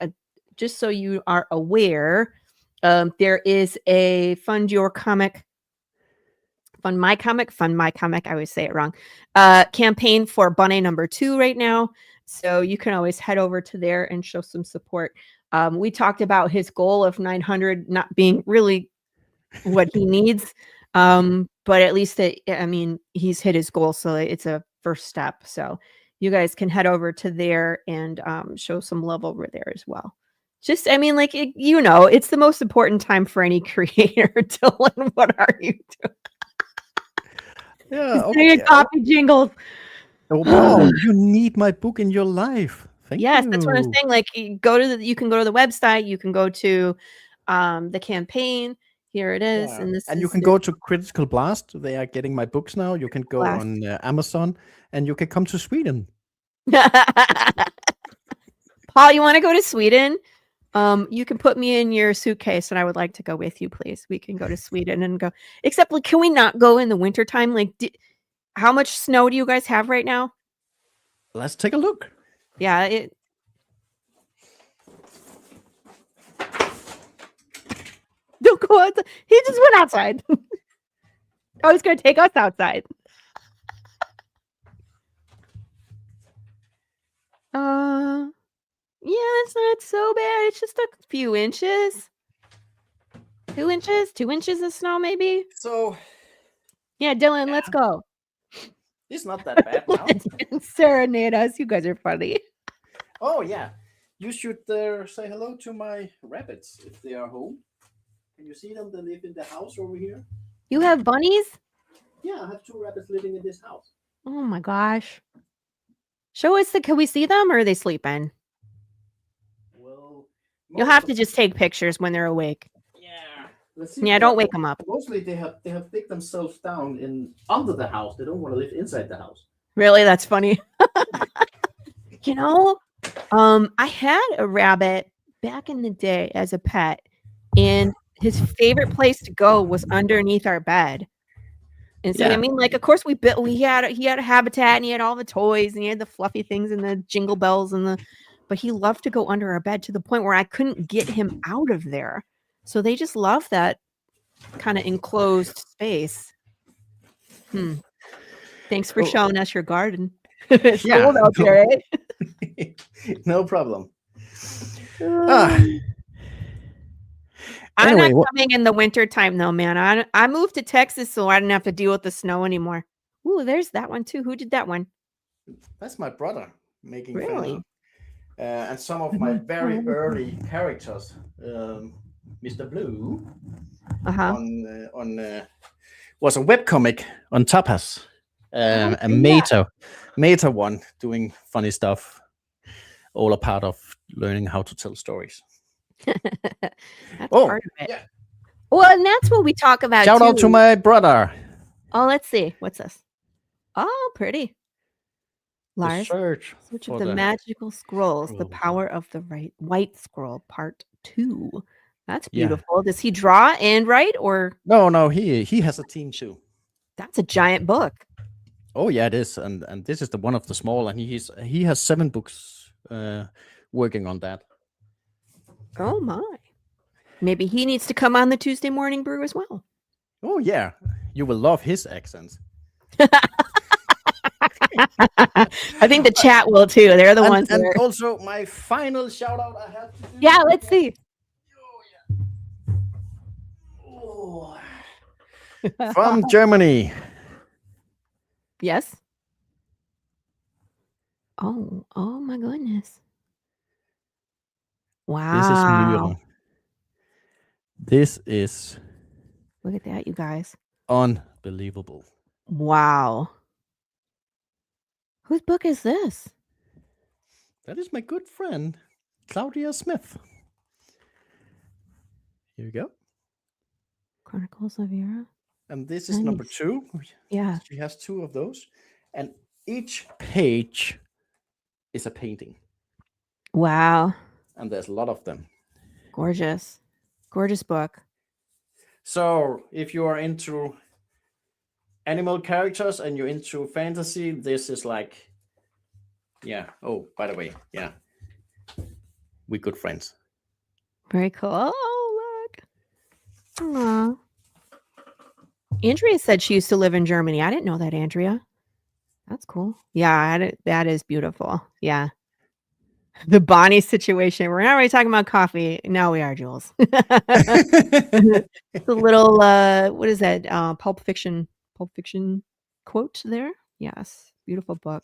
just so you are aware, there is a Fund My Comic, I always say it wrong, campaign for Bunneh #2 right now. So you can always head over to there and show some support. We talked about his goal of 900 not being really what he needs. But at least he's hit his goal. So it's a first step. So you guys can head over to there and show some love over there as well. Just, it's the most important time for any creator. Dylan, what are you doing? Yeah. Okay. Copy jingles. Oh, wow. You need my book in your life. Thank you. Yes, that's what I'm saying. Like you can go to the website, you can go to the campaign. Here it is. Yeah. And you can go to Critical Blast. They are getting my books now. You can go on Amazon and you can come to Sweden. Paul, you want to go to Sweden? You can put me in your suitcase and I would like to go with you, please. We can go to Sweden and go. Except, like, can we not go in the wintertime? Like, how much snow do you guys have right now? Let's take a look. Yeah, don't go outside. He just went outside. Oh, he's going to take us outside. Yeah, it's not so bad. It's just a few inches. 2 inches? 2 inches of snow, maybe? So, yeah, Dylan, let's go. It's not that bad now. Serenade us. You guys are funny. Oh, yeah. You should say hello to my rabbits if they are home. Can you see them? They live in the house over here. You have bunnies? Yeah, I have 2 rabbits living in this house. Oh my gosh. Show us can we see them or are they sleeping? Well, you'll have to just take pictures when they're awake. Yeah. Let's see. Yeah, don't wake them up. Mostly they have digged themselves down in under the house. They don't want to live inside the house. Really? That's funny. You know, I had a rabbit back in the day as a pet, and his favorite place to go was underneath our bed. And so, I mean, like, of course, he had a habitat, and he had all the toys, and he had the fluffy things, and the jingle bells, but he loved to go under our bed to the point where I couldn't get him out of there. So they just love that kind of enclosed space. Thanks for showing us your garden. It's cold out there, eh? No problem. I'm not coming in the winter time though, man. I moved to Texas so I didn't have to deal with the snow anymore. Ooh, there's that one too. Who did that one? That's my brother making really. And some of my very early characters, Mr. Blue, was a webcomic on Tapas, a meta one doing funny stuff, all a part of learning how to tell stories. That's part of it. Yeah. Well, and that's what we talk about. Shout out to my brother. Oh, let's see. What's this? Oh, pretty. Lars, search of the magical scrolls, the power of the white scroll, part 2. That's beautiful. Does he draw and write, or no? He has a team too. That's a giant book. Oh yeah, it is, and this is the one of the small, and he has 7 books working on that. Oh my! Maybe he needs to come on the Tuesday morning brew as well. Oh yeah, you will love his accents. I think the chat will too. They're the ones. And also, my final shout out I have to do. Yeah, let's see. Oh, yeah. From Germany. Yes. Oh my goodness. Wow. This is. Look at that, you guys. Unbelievable. Wow. Whose book is this? That is my good friend, Claudia Smith. Here we go. Chronicles of Europe. And this is number 2. Yeah. She has 2 of those. And each page is a painting. Wow. And there's a lot of them. Gorgeous. Gorgeous book. So if you are into animal characters and you're into fantasy, this is like, yeah. Oh, by the way, yeah. We're good friends. Very cool. Oh, look. Aww. Andrea said she used to live in Germany. I didn't know that, Andrea. That's cool. Yeah, that is beautiful. Yeah. The Bonnie situation. We're not really talking about coffee. No, we are, Jules. The little, what is that? Pulp Fiction quote there. Yes. Beautiful book.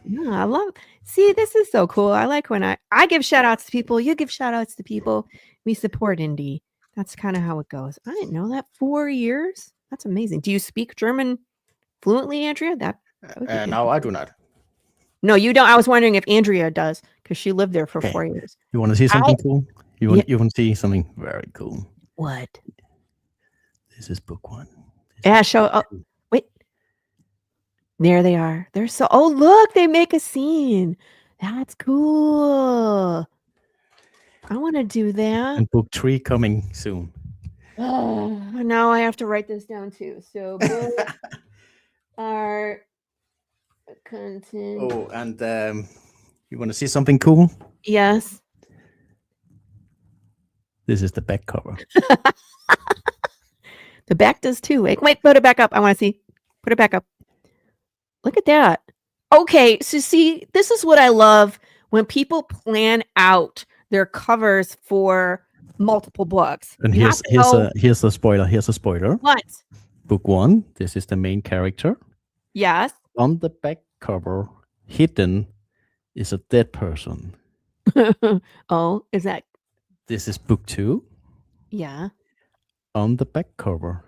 Yeah, I love. See, this is so cool. I like when I give shout outs to people. You give shout outs to people. We support indie. That's kind of how it goes. I didn't know that. 4 years. That's amazing. Do you speak German fluently, Andrea? No, I do not. No, you don't. I was wondering if Andrea does, because she lived there for 4 years. You want to see something cool? You want to see something very cool? What? This is book 1. Show. Oh, wait. There they are. They're so. Oh, look! They make a scene. That's cool. I want to do that. And book 3 coming soon. Oh, now I have to write this down too. So book art content. Oh, and you want to see something cool? Yes. This is the back cover. The back does too. Wait, put it back up. I want to see. Put it back up. Look at that. Okay, so see, this is what I love when people plan out their covers for multiple books. And here's a spoiler. Here's a spoiler. What? Book 1. This is the main character. Yes. On the back cover, hidden, is a dead person. Oh, is that? This is book 2. Yeah. Yeah. on the back cover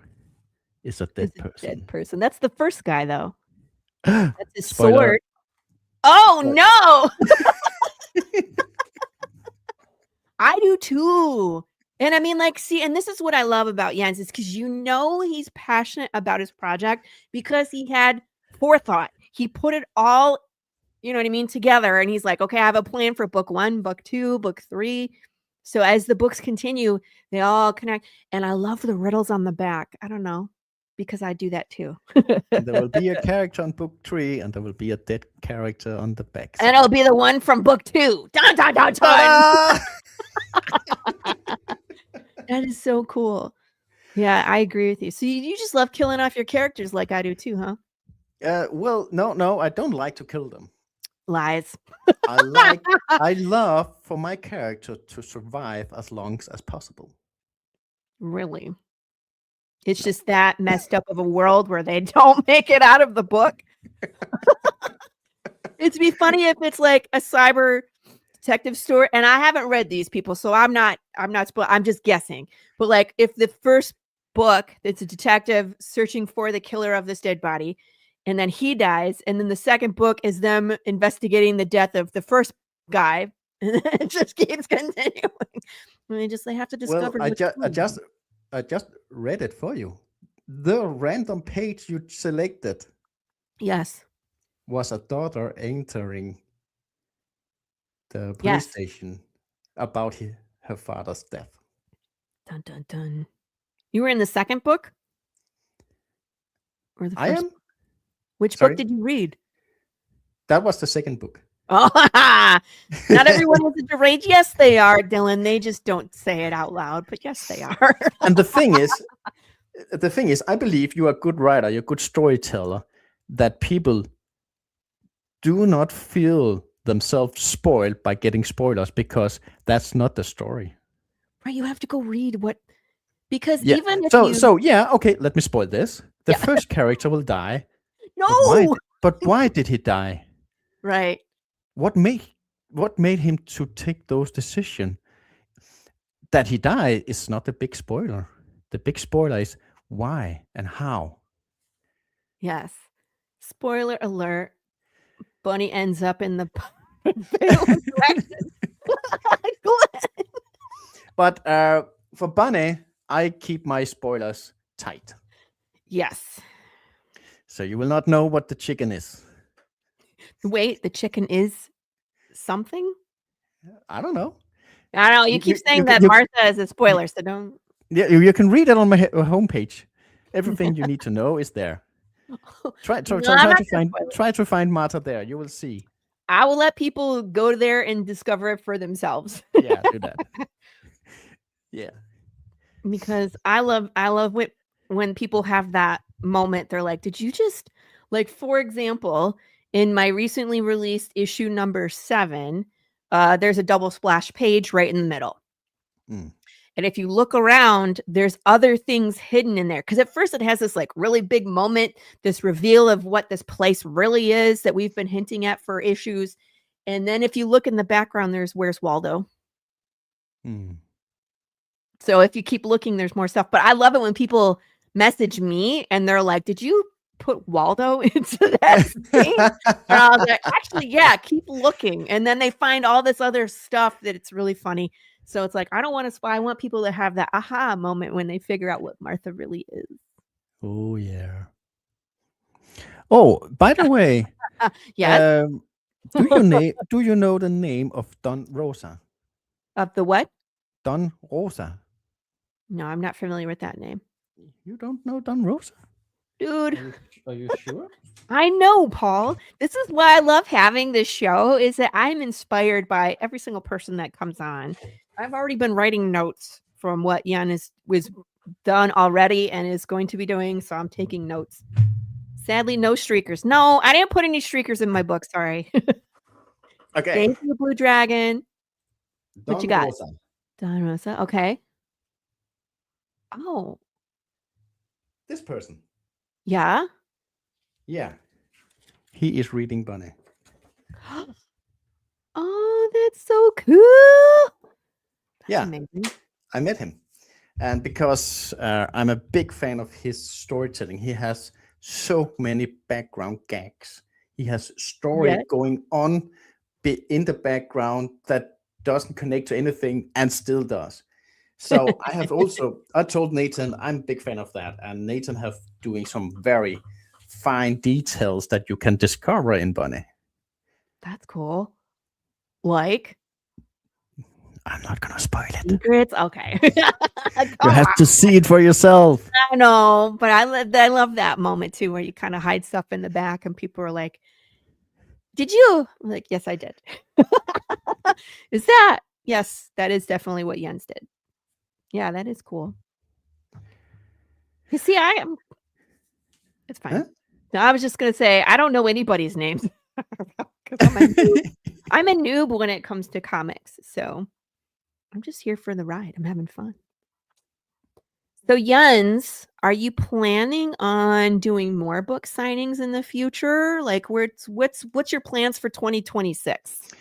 is a dead person. Dead person. That's the first guy, though. That's his Spoiler. sword. Oh no! I do too. And I mean, like, see, and this is what I love about Jens is because he's passionate about his project because he had forethought. He put it all, you know what I mean, together. And he's like, okay, I have a plan for book 1, book 2, book 3. So as the books continue, they all connect. And I love the riddles on the back. I don't know, because I do that too. And there will be a character on book 3, and there will be a dead character on the back. And it'll be the one from book 2. Dun, dun, dun, dun. That is so cool. Yeah, I agree with you. So you just love killing off your characters like I do too, huh? Well, no, I don't like to kill them. Lies. I love for my character to survive as long as possible. Really? It's just that messed up of a world where they don't make it out of the book. It'd be funny if it's like a cyber detective story, and I haven't read these people, so I'm just guessing. But like, if the first book, it's a detective searching for the killer of this dead body, and then he dies, and then the second book is them investigating the death of the first guy, and then it just keeps continuing. And they have to discover. Well, I just read it for you. The random page you selected, yes, was a daughter entering the police station about her father's death. Dun dun dun. You were in the second book? Or the first? I am. Which book did you read? That was the second book. Oh, not everyone is a rage. Yes, they are, Dylan. They just don't say it out loud, but yes, they are. And the thing is, I believe you are a good writer, you're a good storyteller, that people do not feel themselves spoiled by getting spoilers, because that's not the story. Right, you have to go read what, because yeah. even if okay, let me spoil this. The first character will die. No, but why did he die? Right. What made him to take those decisions? That he died is not the big spoiler. The big spoiler is why and how. Yes. Spoiler alert. Bunneh ends up in the But for Bunneh, I keep my spoilers tight. Yes. So you will not know what the chicken is. Wait, the chicken is something? I don't know. I don't know. You keep saying that Martha is a spoiler, so don't. Yeah, you can read it on my homepage. Everything you need to know is there. Try to find Martha there. You will see. I will let people go there and discover it for themselves. Yeah, do that. Yeah. Because I love when people have that moment. They're like, did you just, like, for example, in my recently released issue number 7, there's a double splash page right in the middle. And if you look around, there's other things hidden in there. Because at first it has this like really big moment, this reveal of what this place really is that we've been hinting at for issues. And then if you look in the background, there's Where's Waldo? So if you keep looking, there's more stuff. But I love it when people message me and they're like, did you put Waldo into that thing? And I was like, actually, yeah, keep looking. And then they find all this other stuff that it's really funny. So it's like, I don't want to spy. I want people to have that aha moment when they figure out what Martha really is. Oh, yeah. Oh, by the way, yes. Do you know the name of Don Rosa? Of the what? Don Rosa. No, I'm not familiar with that name. You don't know Don Rosa? Dude. Are you sure? I know, Paul. This is why I love having this show, is that I'm inspired by every single person that comes on. I've already been writing notes from what Jan was done already and is going to be doing, so I'm taking notes. Sadly, no streakers. No, I didn't put any streakers in my book. Sorry. Okay. Thank you, Blue Dragon. What you got? Rosa. Don Rosa. Okay. Oh. This person. Yeah? Yeah. He is reading Bunneh. Oh, that's so cool. That's amazing. I met him. And because I'm a big fan of his storytelling, he has so many background gags. He has story Yes. going on in the background that doesn't connect to anything and still does. So I told Nathan I'm a big fan of that, and Nathan have doing some very fine details that you can discover in Bunneh. That's cool. Like, I'm not gonna spoil it. secrets? Okay. You have to see it for yourself. I know, but I love that moment too, where you kind of hide stuff in the back, and people are like, "Did you?" I'm like, "Yes, I did." Is that? Yes, that is definitely what Jens did. Yeah, that is cool. You see, it's fine. Huh? No, I was just gonna say I don't know anybody's names because I'm a noob when it comes to comics. So I'm just here for the ride. I'm having fun. So Jens, are you planning on doing more book signings in the future? Like, what's your plans for 2026?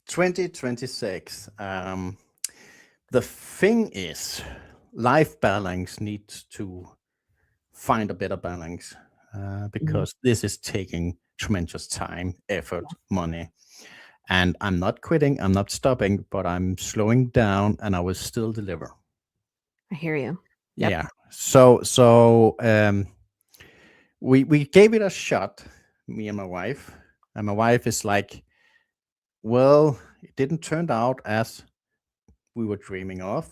2026. The thing is, life balance needs to find a better balance because this is taking tremendous time, effort, money. And I'm not quitting, I'm not stopping, but I'm slowing down and I will still deliver. I hear you. Yep. Yeah. So we gave it a shot, me and my wife. And my wife is like, well, it didn't turn out as we were dreaming of.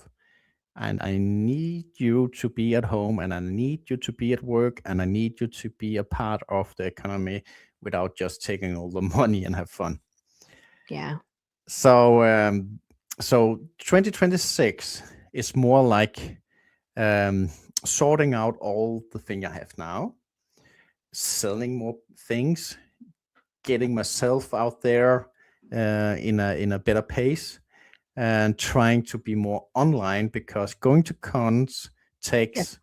And I need you to be at home, and I need you to be at work, and I need you to be a part of the economy without just taking all the money and have fun. Yeah. So 2026 is more like sorting out all the thing I have now, selling more things, getting myself out there in a better pace, and trying to be more online, because going to cons takes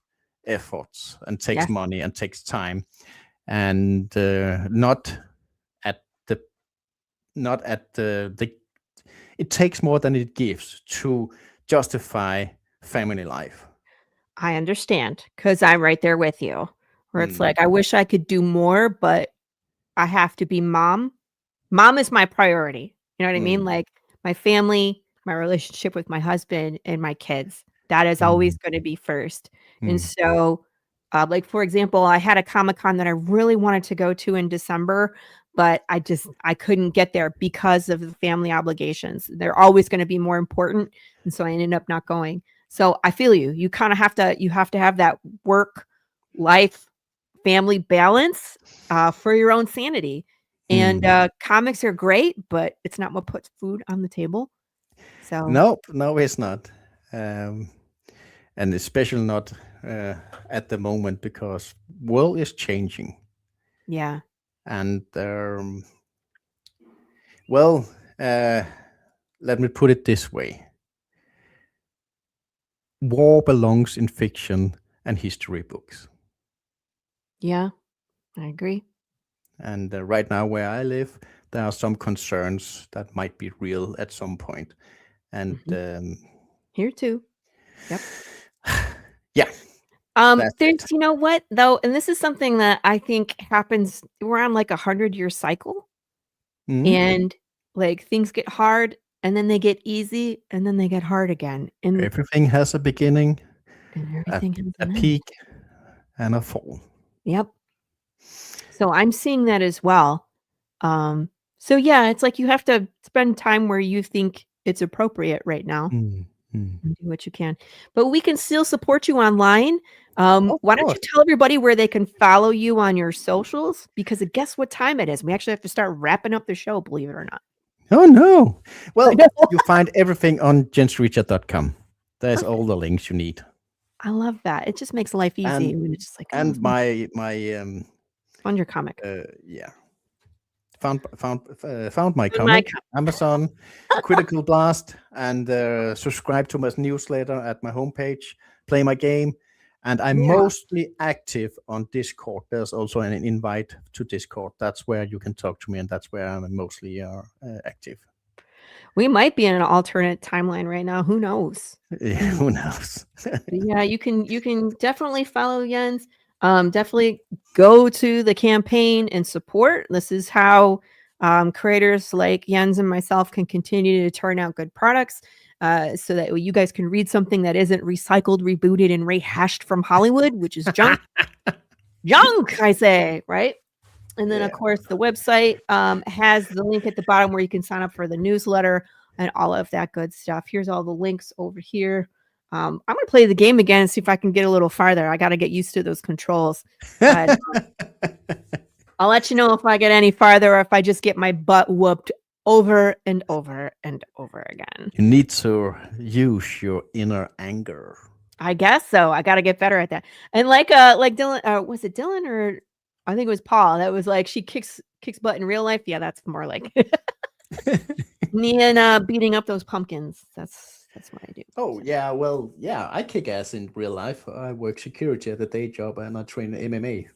efforts and takes money and takes time, and not at the it takes more than it gives to justify family life. I understand, because I'm right there with you, where it's like, I wish I could do more, but I have to be mom. Mom is my priority. You know what I mean? Like, my family, my relationship with my husband, and my kids. That is always going to be first. And so, like, for example, I had a Comic-Con that I really wanted to go to in December, but I couldn't get there because of the family obligations. They're always going to be more important. And so I ended up not going. So I feel you. You kind of have to have that work life family balance for your own sanity. And comics are great, but it's not what puts food on the table. So no, it's not. And especially not at the moment, because world is changing. Yeah. And well, let me put it this way. War belongs in fiction and history books. Yeah, I agree. And right now where I live, there are some concerns that might be real at some point. And here too. Yep. Yeah. There's, you know what though, and this is something that I think happens. We're on like 100-year cycle, and like things get hard, and then they get easy, and then they get hard again. And everything has a beginning, and everything has a peak, and a fall. Yep. So I'm seeing that as well. So yeah, it's like you have to spend time where you think it's appropriate right now. And do what you can, but we can still support you online. Why don't you tell everybody where they can follow you on your socials? Because guess what time it is? We actually have to start wrapping up the show, believe it or not. Oh no! Well, you find everything on jensreacher.com. There's all the links you need. I love that. It just makes life easy. It's just like, and my on your comic. Yeah. Found my comic, Amazon, Critical Blast, and subscribe to my newsletter at my homepage, play my game, and I'm mostly active on Discord. There's also an invite to Discord. That's where you can talk to me, and that's where I'm mostly active. We might be in an alternate timeline right now. Who knows? Yeah, who knows? Yeah, you can definitely follow Jens. Definitely go to the campaign and support. This is how creators like Jens and myself can continue to turn out good products, so that you guys can read something that isn't recycled, rebooted, and rehashed from Hollywood, which is junk. Junk, I say, right? And then, of course, the website has the link at the bottom where you can sign up for the newsletter and all of that good stuff. Here's all the links over here. I'm going to play the game again and see if I can get a little farther. I got to get used to those controls. But I'll let you know if I get any farther or if I just get my butt whooped over and over and over again. You need to use your inner anger. I guess so. I got to get better at that. And like Dylan, was it Dylan or I think it was Paul that was like, she kicks butt in real life. Yeah, that's more like me and beating up those pumpkins. That's what I do. Oh, yeah. Well, yeah, I kick ass in real life. I work security at the day job and I train MMA.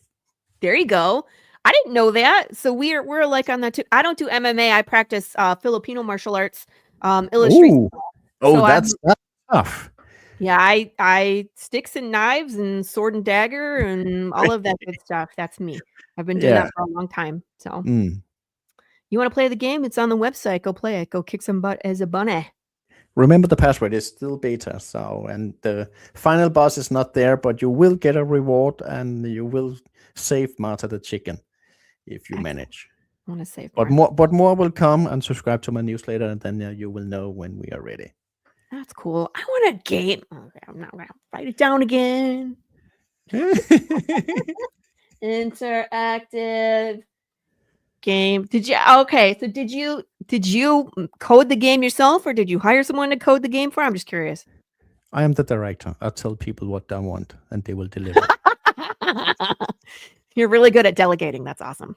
There you go. I didn't know that. So we're like on that too. I don't do MMA. I practice Filipino martial arts. Illustration. So that's tough. Yeah, I sticks and knives and sword and dagger and all of that good stuff. That's me. I've been doing that for a long time. So you want to play the game? It's on the website. Go play it. Go kick some butt as a Bunneh. Remember, the password is still beta. So, and the final boss is not there, but you will get a reward and you will save Marta the chicken if you manage. I want to save Marta. But more will come, and subscribe to my newsletter, and then you will know when we are ready. That's cool. I want a game. Okay, I'm not going to write it down again. Interactive game. Did you code the game yourself, or did you hire someone to code the game for? I'm just curious. I am the director. I tell people what they want, and they will deliver. You're really good at delegating. That's awesome.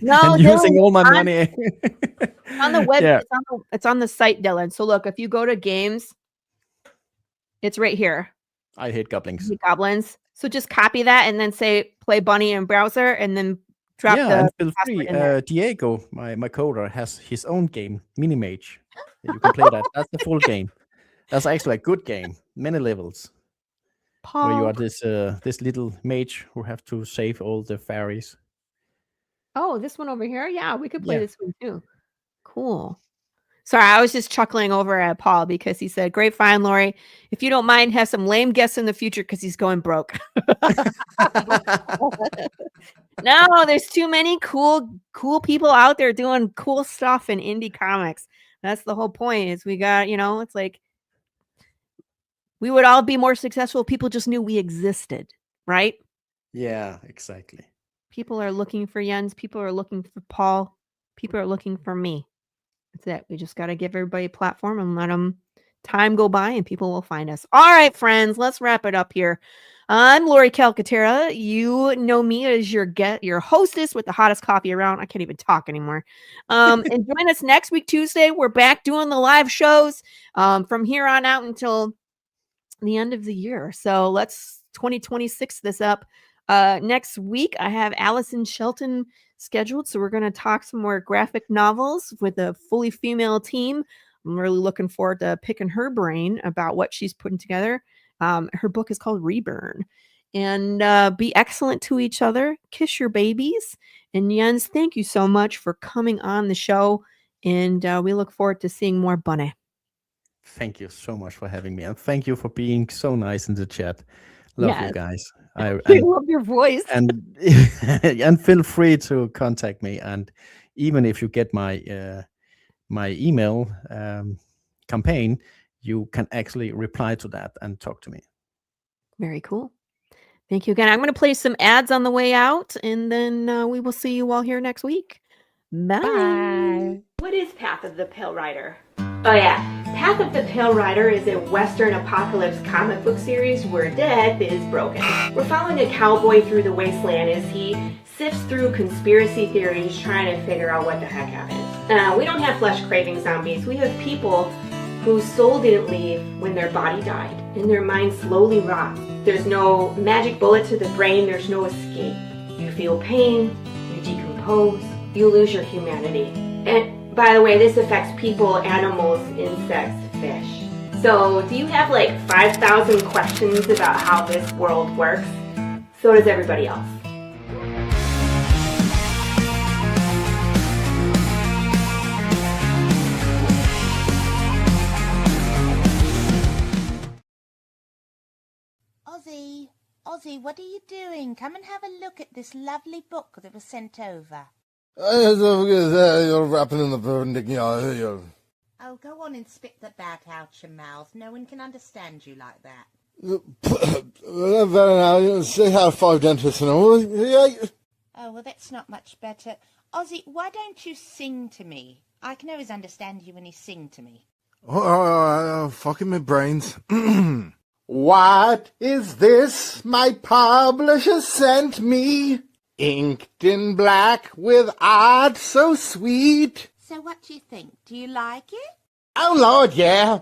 No, using all my money. On the web, it's on the site, Dylan. So look, if you go to games, it's right here. I hate goblins. So just copy that and then say play Bunneh in browser and then drop and feel free. Diego, my coder, has his own game, Mini Mage. You can play that. That's the full game. That's actually a good game. Many levels. Paul. Where you are this little mage who have to save all the fairies. Oh, this one over here? Yeah, we could play this one too. Cool. Sorry, I was just chuckling over at Paul because he said, great find, Laurie. If you don't mind, have some lame guests in the future because he's going broke. No, there's too many cool people out there doing cool stuff in indie comics. That's the whole point is we got, it's like we would all be more successful if people just knew we existed, right? Yeah, exactly. People are looking for Jens. People are looking for Paul. People are looking for me. That's it. We just got to give everybody a platform and let them time go by and people will find us. All right, friends, let's wrap it up here. I'm Laurie Calcaterra. You know me as your hostess with the hottest coffee around. I can't even talk anymore. And join us next week, Tuesday. We're back doing the live shows from here on out until the end of the year. So let's 2026 this up. Next week, I have Allison Shelton scheduled. So we're going to talk some more graphic novels with a fully female team. I'm really looking forward to picking her brain about what she's putting together. Her book is called Reburn. And be excellent to each other. Kiss your babies. And Jens, thank you so much for coming on the show. And we look forward to seeing more Bunneh. Thank you so much for having me. And thank you for being so nice in the chat. Love you guys. I love your voice. And feel free to contact me. And even if you get my my email campaign, you can actually reply to that and talk to me. Very cool. Thank you again. I'm going to play some ads on the way out, and then we will see you all here next week. Bye. Bye. What is Path of the Pale Rider? Oh yeah, Path of the Pale Rider is a Western apocalypse comic book series where death is broken. We're following a cowboy through the wasteland as he sifts through conspiracy theories trying to figure out what the heck happened. We don't have flesh-craving zombies. We have people whose soul didn't leave when their body died, and their mind slowly rots. There's no magic bullet to the brain, there's no escape. You feel pain, you decompose, you lose your humanity. by the way, this affects people, animals, insects, fish. So do you have like 5,000 questions about how this world works? So does everybody else. Ozzy, what are you doing? Come and have a look at this lovely book that was sent over. You're wrapping in the burning. Oh, go on and spit the bat out your mouth. No one can understand you like that. Say how 5 dentists and all. Oh, well, that's not much better. Ozzy, why don't you sing to me? I can always understand you when you sing to me. Fucking my brains. What is this my publisher sent me? Inked in black with art so sweet. So what do you think? Do you like it? Oh, Lord, yeah.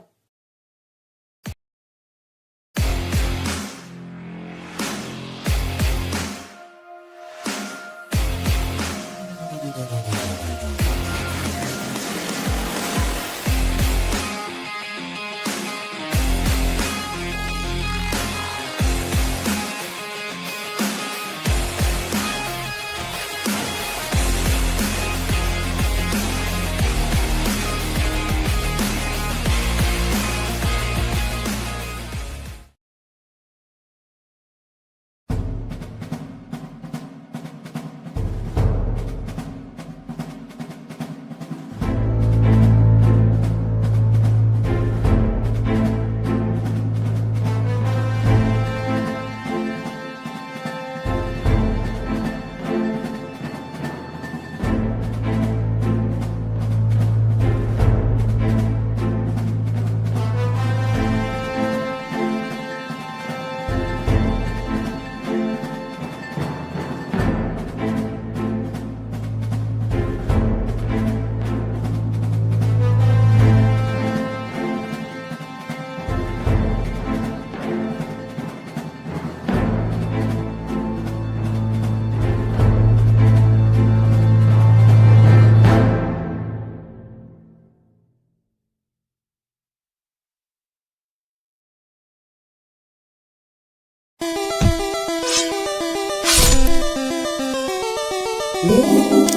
Ooh.